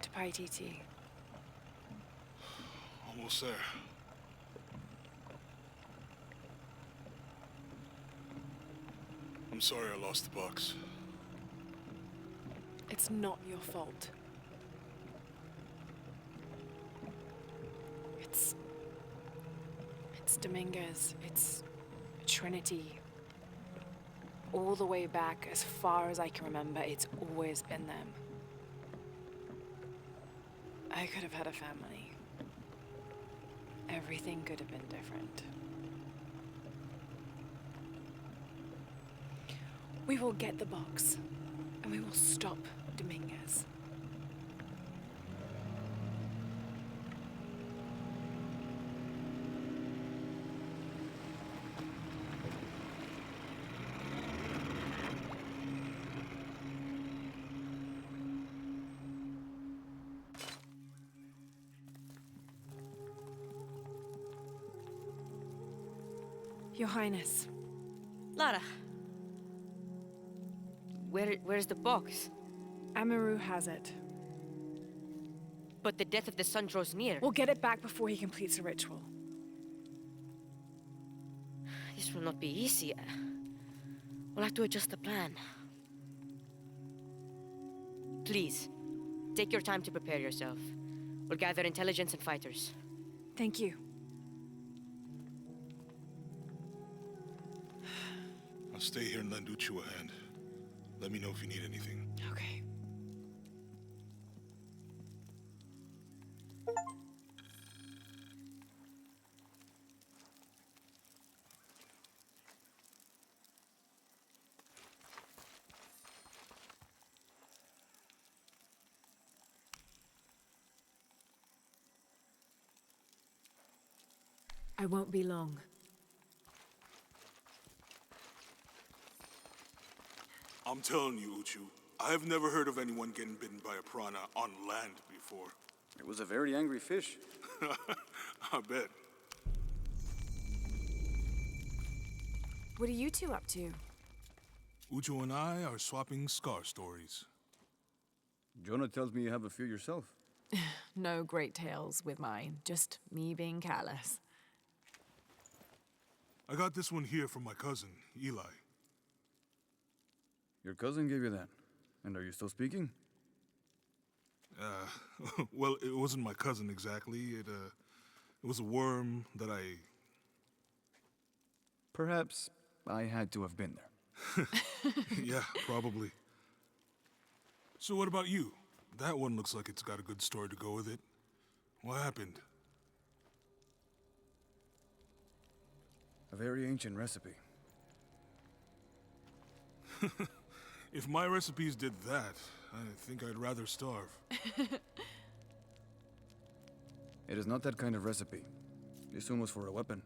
to Paititi? Almost there. I'm sorry I lost the box. It's not your fault. It's Dominguez. It's Trinity. All the way back, as far as I can remember, it's always been them. I could have had a family. Everything could have been different. We will get the box, and we will stop Dominguez. Your Highness. Lara. Where's the box? Amaru has it. But the death of the sun draws near. We'll get it back before he completes the ritual. This will not be easy. We'll have to adjust the plan. Please, take your time to prepare yourself. We'll gather intelligence and fighters. Thank you. I'll stay here and lend Uchu a hand. Let me know if you need anything. Okay. I won't be long. I'm telling you, Uchu, I have never heard of anyone getting bitten by a piranha on land before. It was a very angry fish. I bet. What are you two up to? Uchu and I are swapping scar stories. Jonah tells me you have a few yourself. No great tales with mine, just me being careless. I got this one here from my cousin, Eli. Your cousin gave you that. And are you still speaking? Well, it wasn't my cousin exactly. It was a worm that I... Perhaps I had to have been there. Yeah, probably. So what about you? That one looks like it's got a good story to go with it. What happened? A very ancient recipe. If my recipes did that, I think I'd rather starve. It is not that kind of recipe. This one was for a weapon.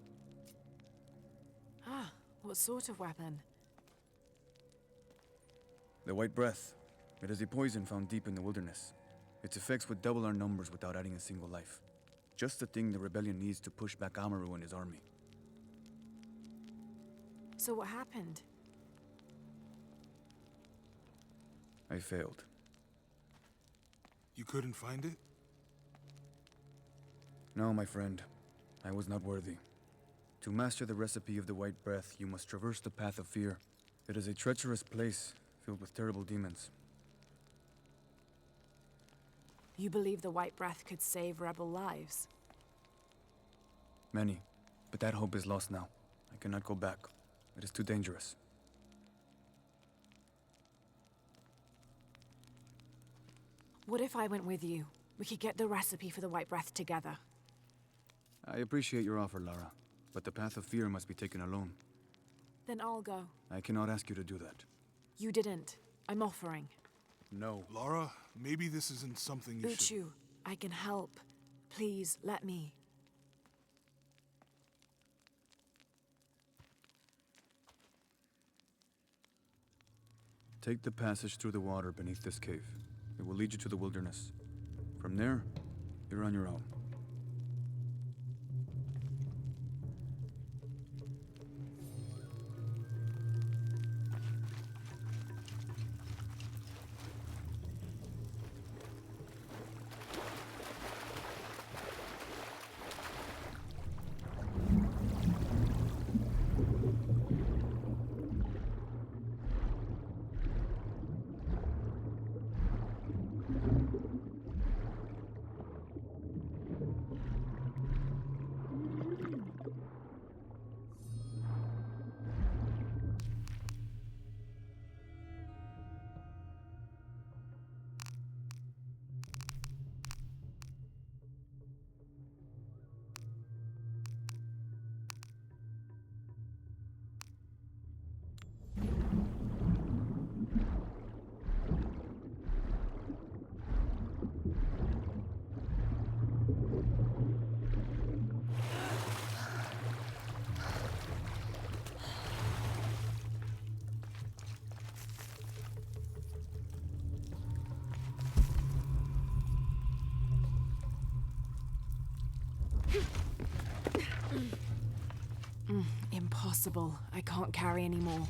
Ah, what sort of weapon? The White Breath. It is a poison found deep in the wilderness. Its effects would double our numbers without adding a single life. Just the thing the rebellion needs to push back Amaru and his army. So what happened? I failed. You couldn't find it? No, my friend. I was not worthy. To master the recipe of the White Breath, you must traverse the path of fear. It is a treacherous place, filled with terrible demons. You believe the White Breath could save rebel lives? Many. But that hope is lost now. I cannot go back. It is too dangerous. What if I went with you? We could get the recipe for the White Breath together. I appreciate your offer, Lara. But the path of fear must be taken alone. Then I'll go. I cannot ask you to do that. You didn't. I'm offering. No. Lara, maybe this isn't something you should... Uchu, I can help. Please, let me. Take the passage through the water beneath this cave. It will lead you to the wilderness. From there, you're on your own. impossible. I can't carry anymore.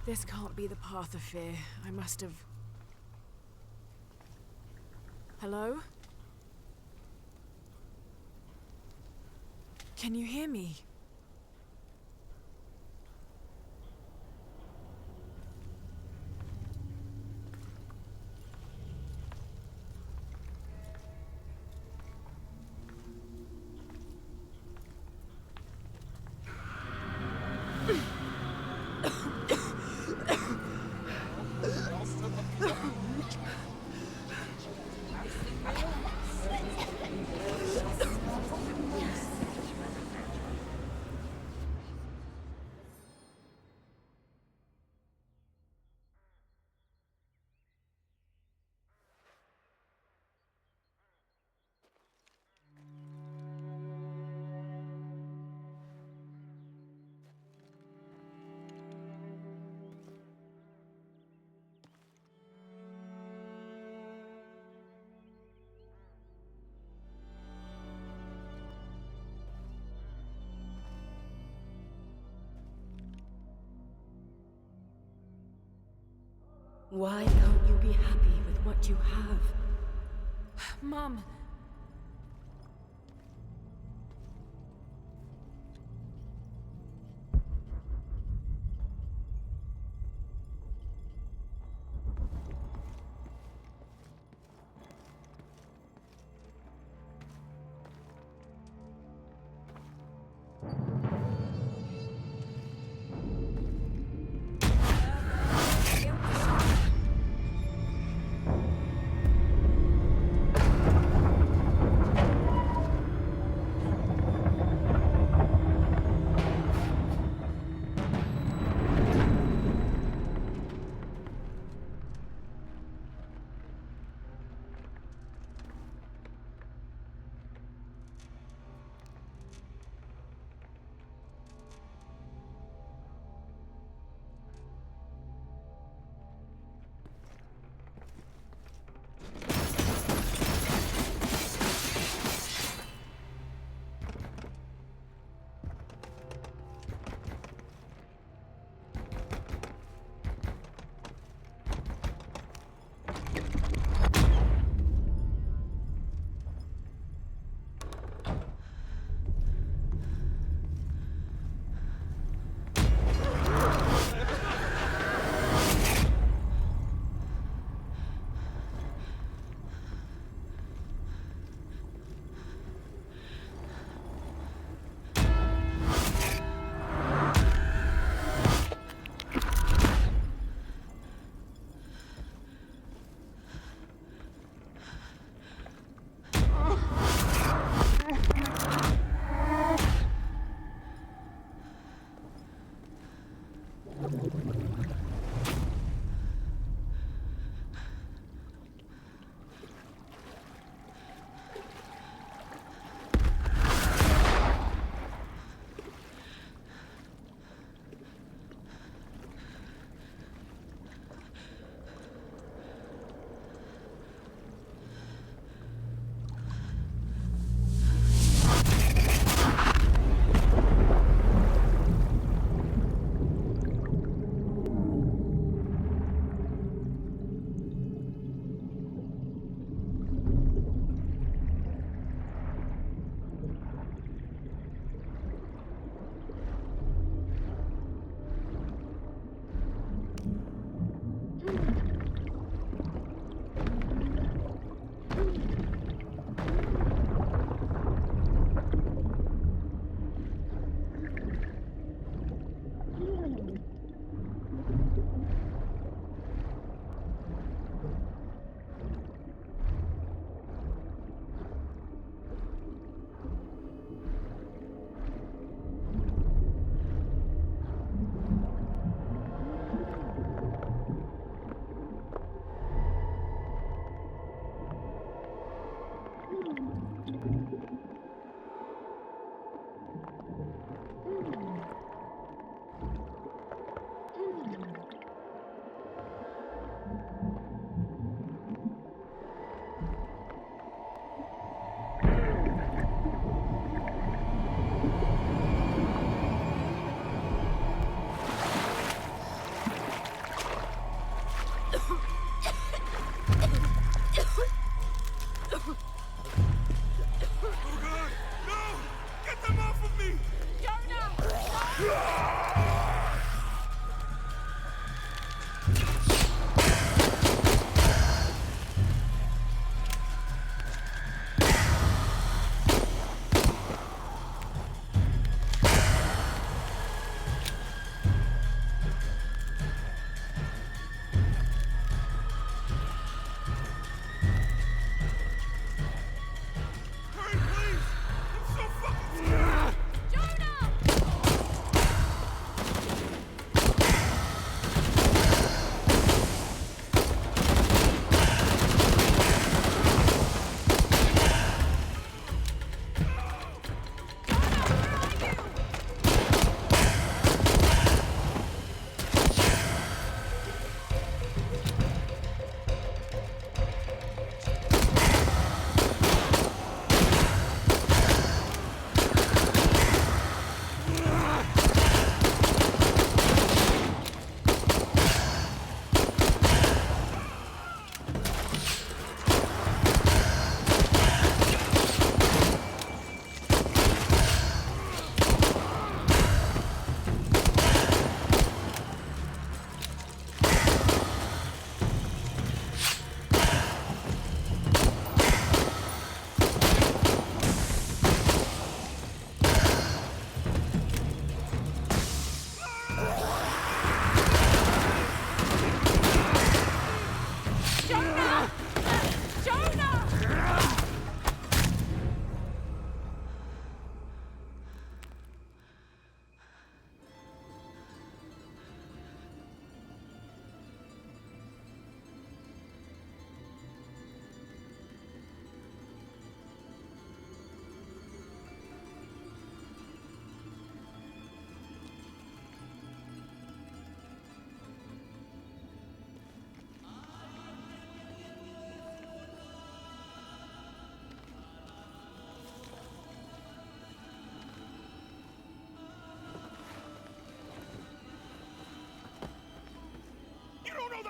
This can't be the path of fear. I must have... Hello? Can you hear me? Why can't you be happy with what you have? Mum!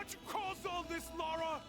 What caused all this, Lara?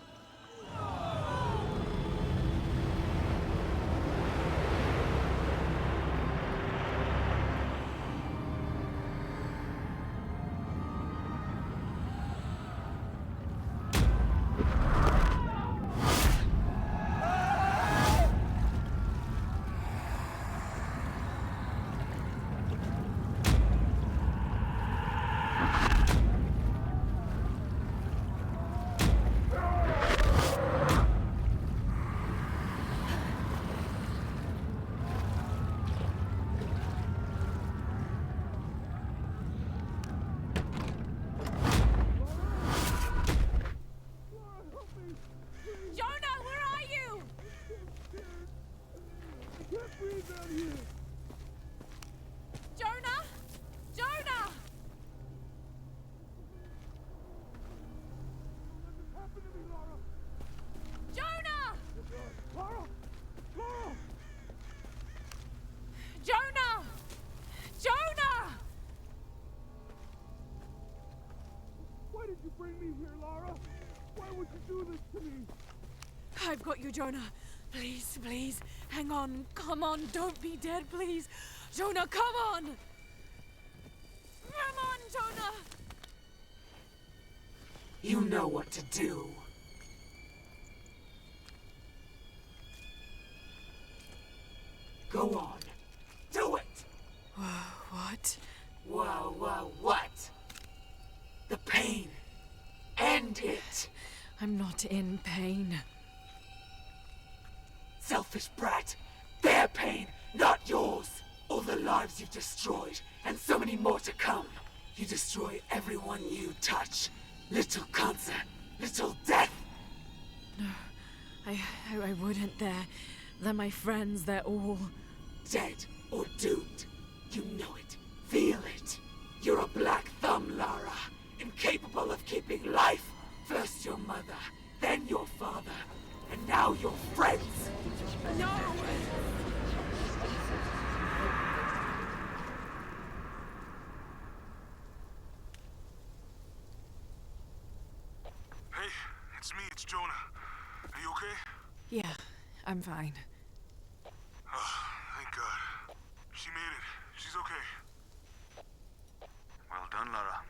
Jonah, where are you? Jonah? Jonah! Jonah! Jonah! Jonah! Why did you bring me here, Lara? Why would you do this to me? I've got you, Jonah. Please, please, hang on. Come on, don't be dead, please. Jonah, come on! Come on, Jonah! You know what to do. Go on. Do it! What? Whoa, what? The pain. End it! I'm not in pain. Selfish brat. Their pain, not yours. All the lives you've destroyed, and so many more to come. You destroy everyone you touch. Little cancer, little death. No, I wouldn't. They're my friends. They're all dead or doomed. You know it. Feel it. You're a black thumb, Lara. Incapable of keeping life. First your mother, then your father, and now your friends. No! Hey, it's me, it's Jonah. Are you okay? Yeah, I'm fine. Oh, thank God. She made it. She's okay. Well done, Lara.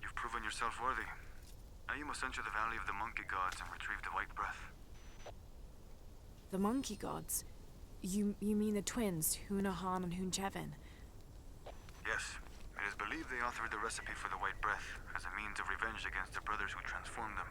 You've proven yourself worthy. Now you must enter the Valley of the Monkey Gods and retrieve the White Breath. The monkey gods? You mean the twins, Hunahan and Hunchevin? Yes. It is believed they authored the recipe for the White Breath as a means of revenge against the brothers who transformed them.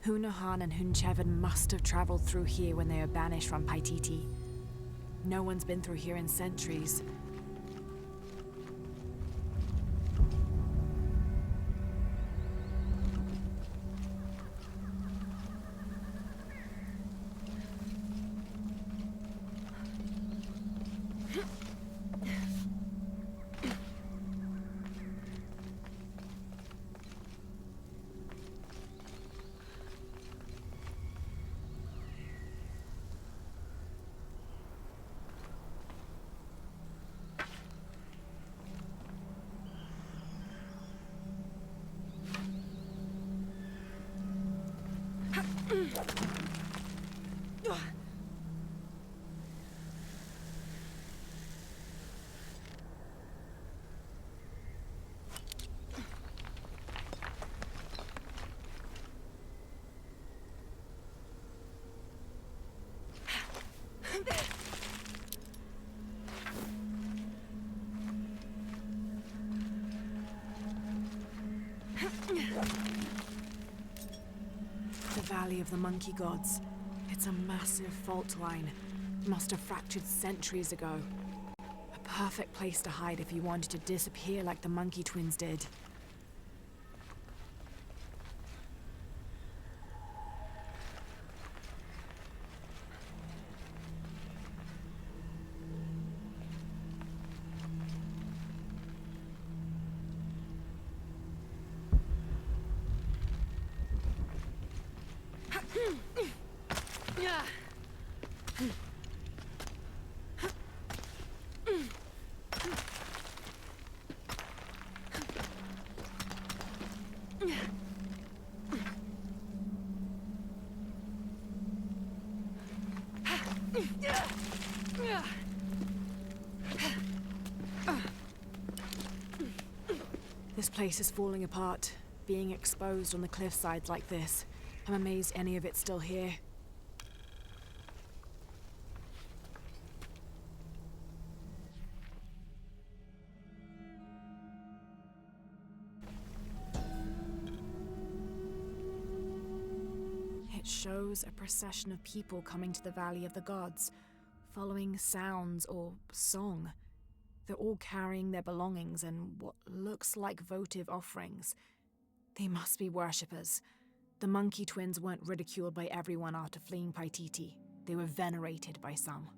Hunahan and Hunchevin must have traveled through here when they were banished from Paititi. No one's been through here in centuries. The Valley of the Monkey Gods. It's a massive fault line. Must have fractured centuries ago. A perfect place to hide if you wanted to disappear like the Monkey Twins did. This place is falling apart, being exposed on the cliffsides like this. I'm amazed any of it's still here. It shows a procession of people coming to the Valley of the Gods, following sounds or song. They're all carrying their belongings and what looks like votive offerings. They must be worshippers. The monkey twins weren't ridiculed by everyone after fleeing Paititi. They were venerated by some.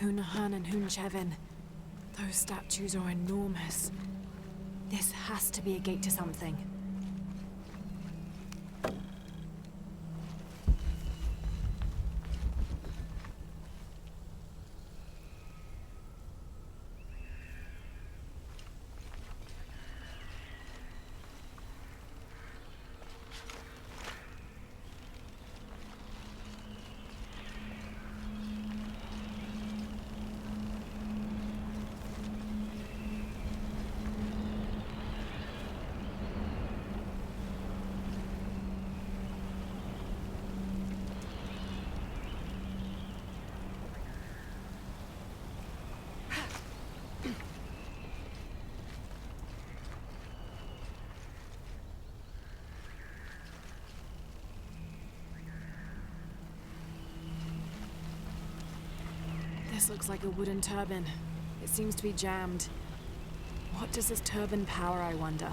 Hunahan and Hunchevin. Those statues are enormous. This has to be a gate to something. looks like a wooden turbine. It seems to be jammed. What does this turbine power, I wonder?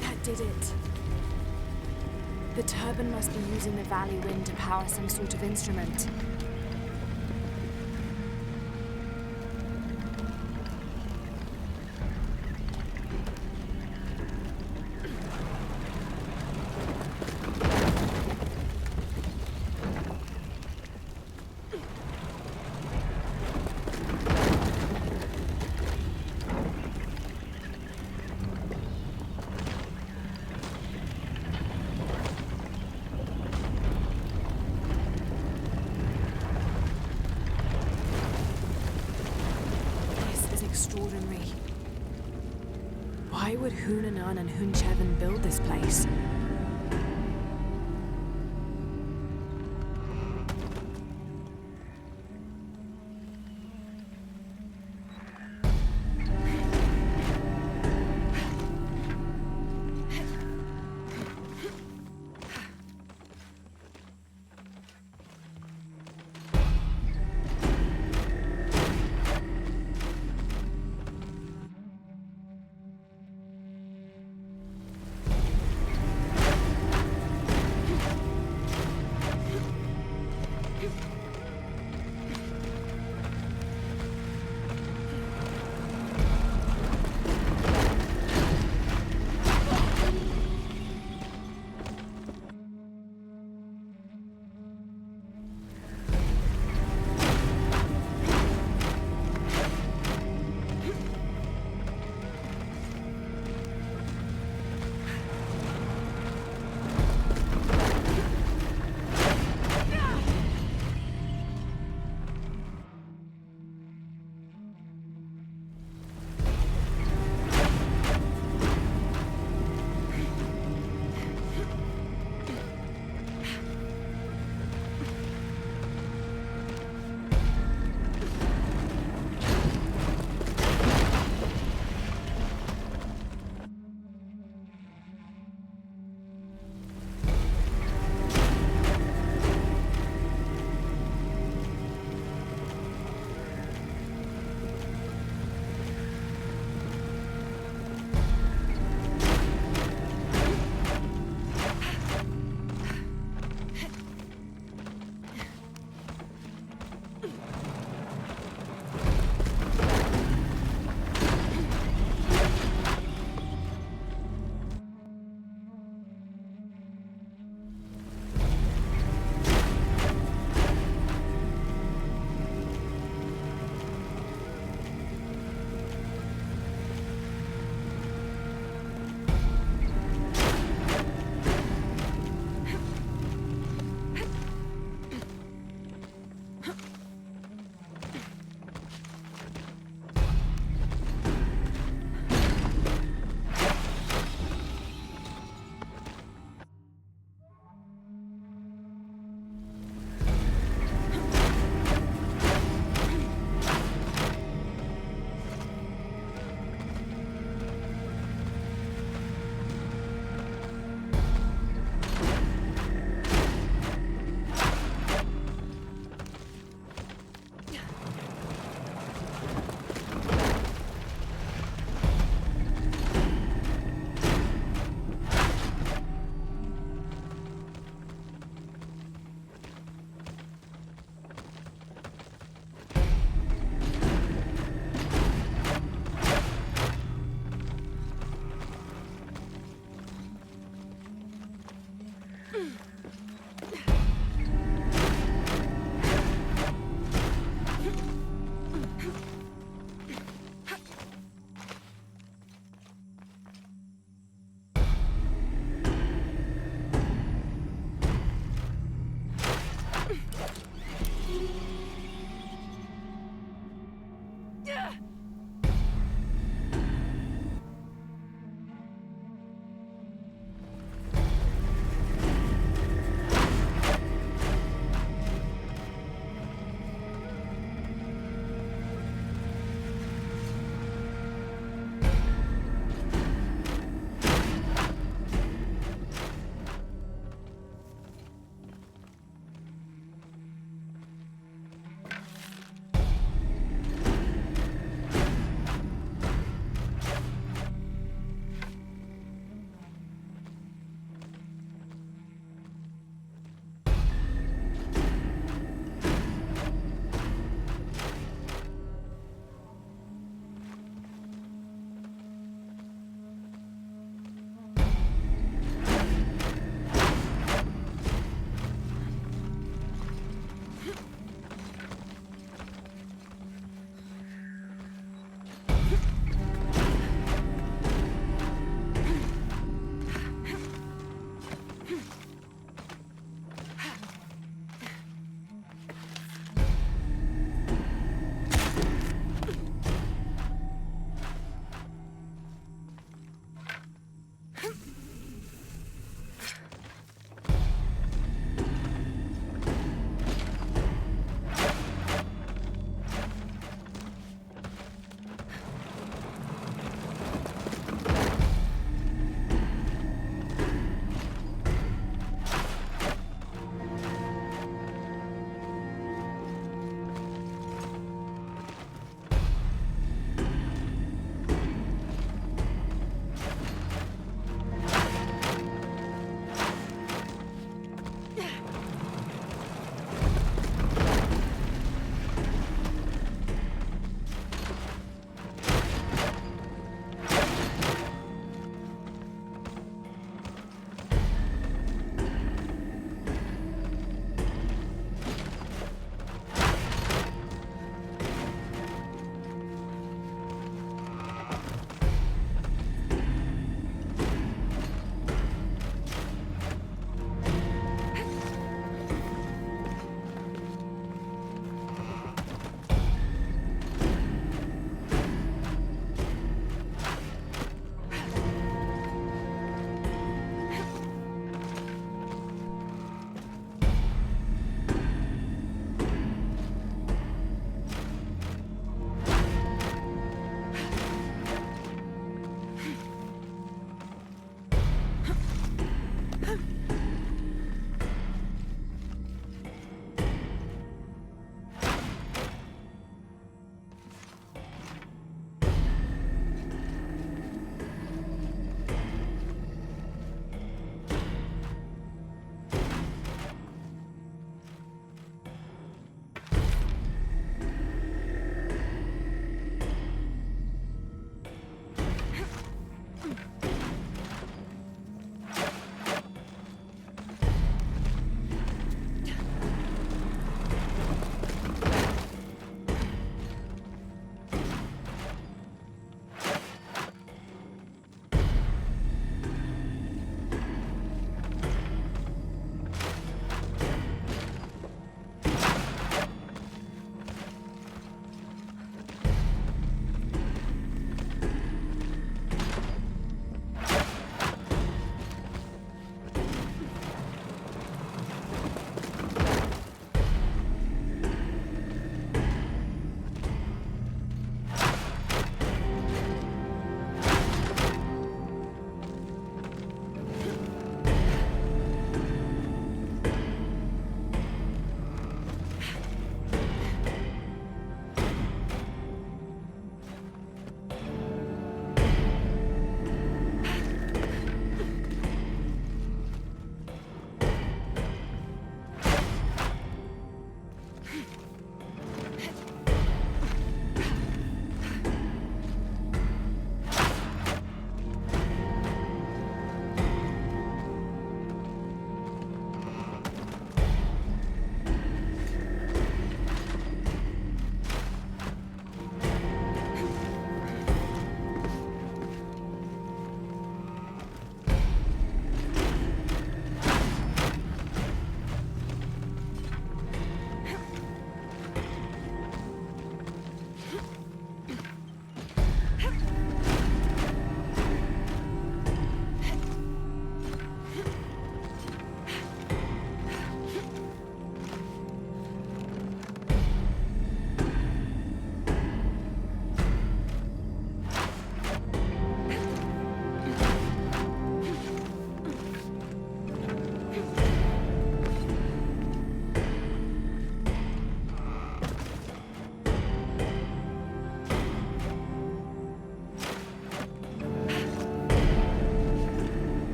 That did it. The turbine must be using the valley wind to power some sort of instrument. Extraordinary. Why would Hunanan and Hunchevin build this place?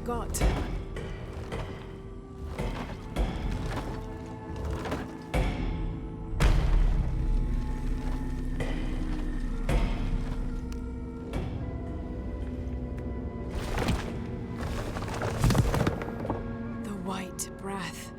got? The white breath.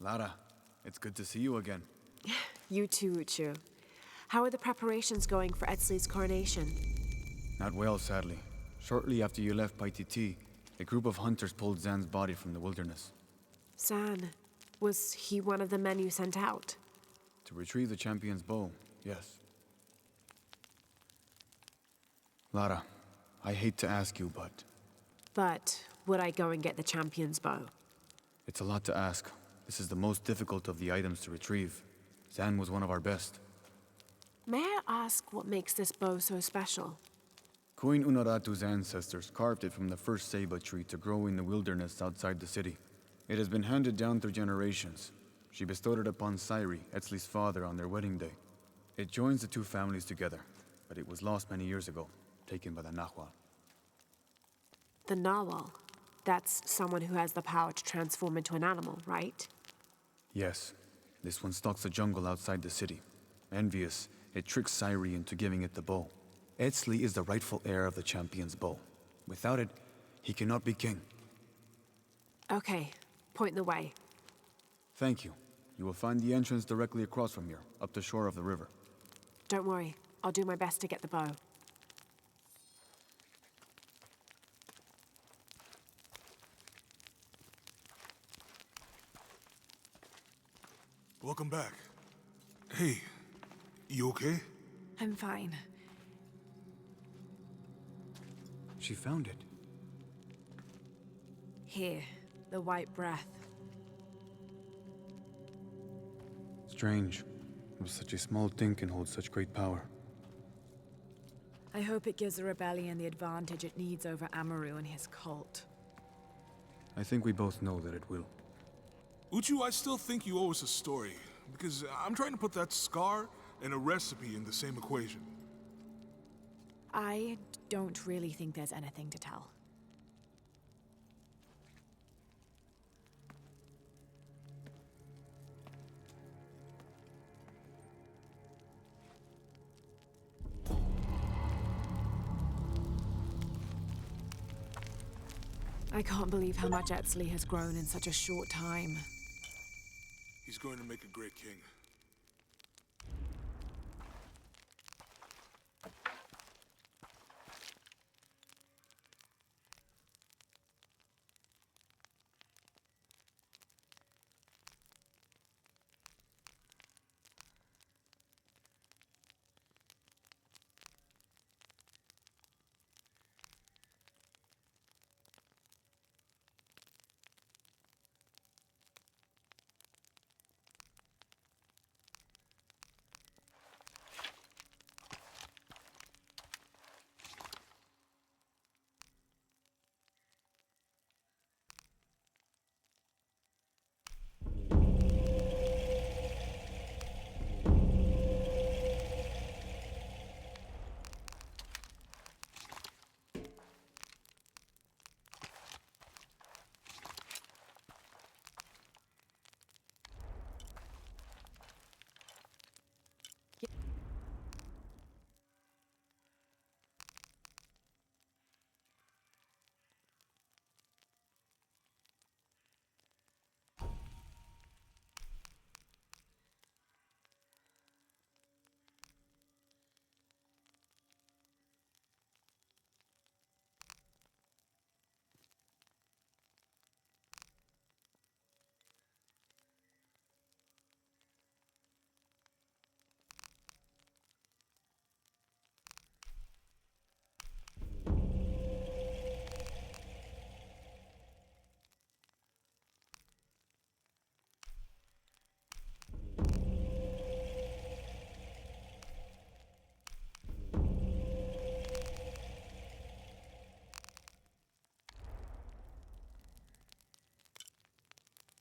Lara, it's good to see you again. You too, Uchu. How are the preparations going for Etzli's coronation? Not well, sadly. Shortly after you left Paititi, a group of hunters pulled Zan's body from the wilderness. Zan, was he one of the men you sent out? To retrieve the champion's bow, yes. Lara, I hate to ask you, but... But would I go and get the champion's bow? It's a lot to ask. This is the most difficult of the items to retrieve. Zan was one of our best. May I ask what makes this bow so special? Queen Unaratu's ancestors carved it from the first ceiba tree to grow in the wilderness outside the city. It has been handed down through generations. She bestowed it upon Sairi, Etzli's father, on their wedding day. It joins the two families together, but it was lost many years ago, taken by the Nahual. The Nawal. That's someone who has the power to transform into an animal, right? Yes. This one stalks the jungle outside the city. Envious, it tricks Sairi into giving it the bow. Etzli is the rightful heir of the champion's bow. Without it, he cannot be king. Okay, point the way. Thank you. You will find the entrance directly across from here, up the shore of the river. Don't worry, I'll do my best to get the bow. Welcome back. Hey, you okay? I'm fine. She found it. Here, the white breath. Strange. Such a small thing can hold such great power. I hope it gives the rebellion the advantage it needs over Amaru and his cult. I think we both know that it will. Uchu, I still think you owe us a story, because I'm trying to put that scar and a recipe in the same equation. I don't really think there's anything to tell. I can't believe how much Etzli has grown in such a short time. He's going to make a great king.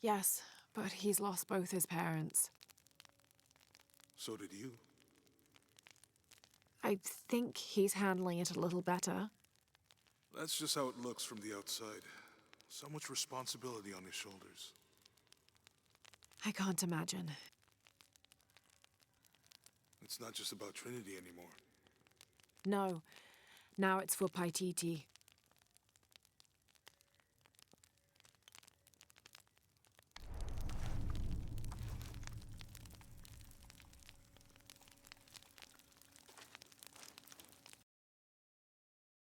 Yes, but he's lost both his parents. So did you. I think he's handling it a little better. That's just how it looks from the outside. So much responsibility on his shoulders. I can't imagine. It's not just about Trinity anymore. No. Now it's for Paititi.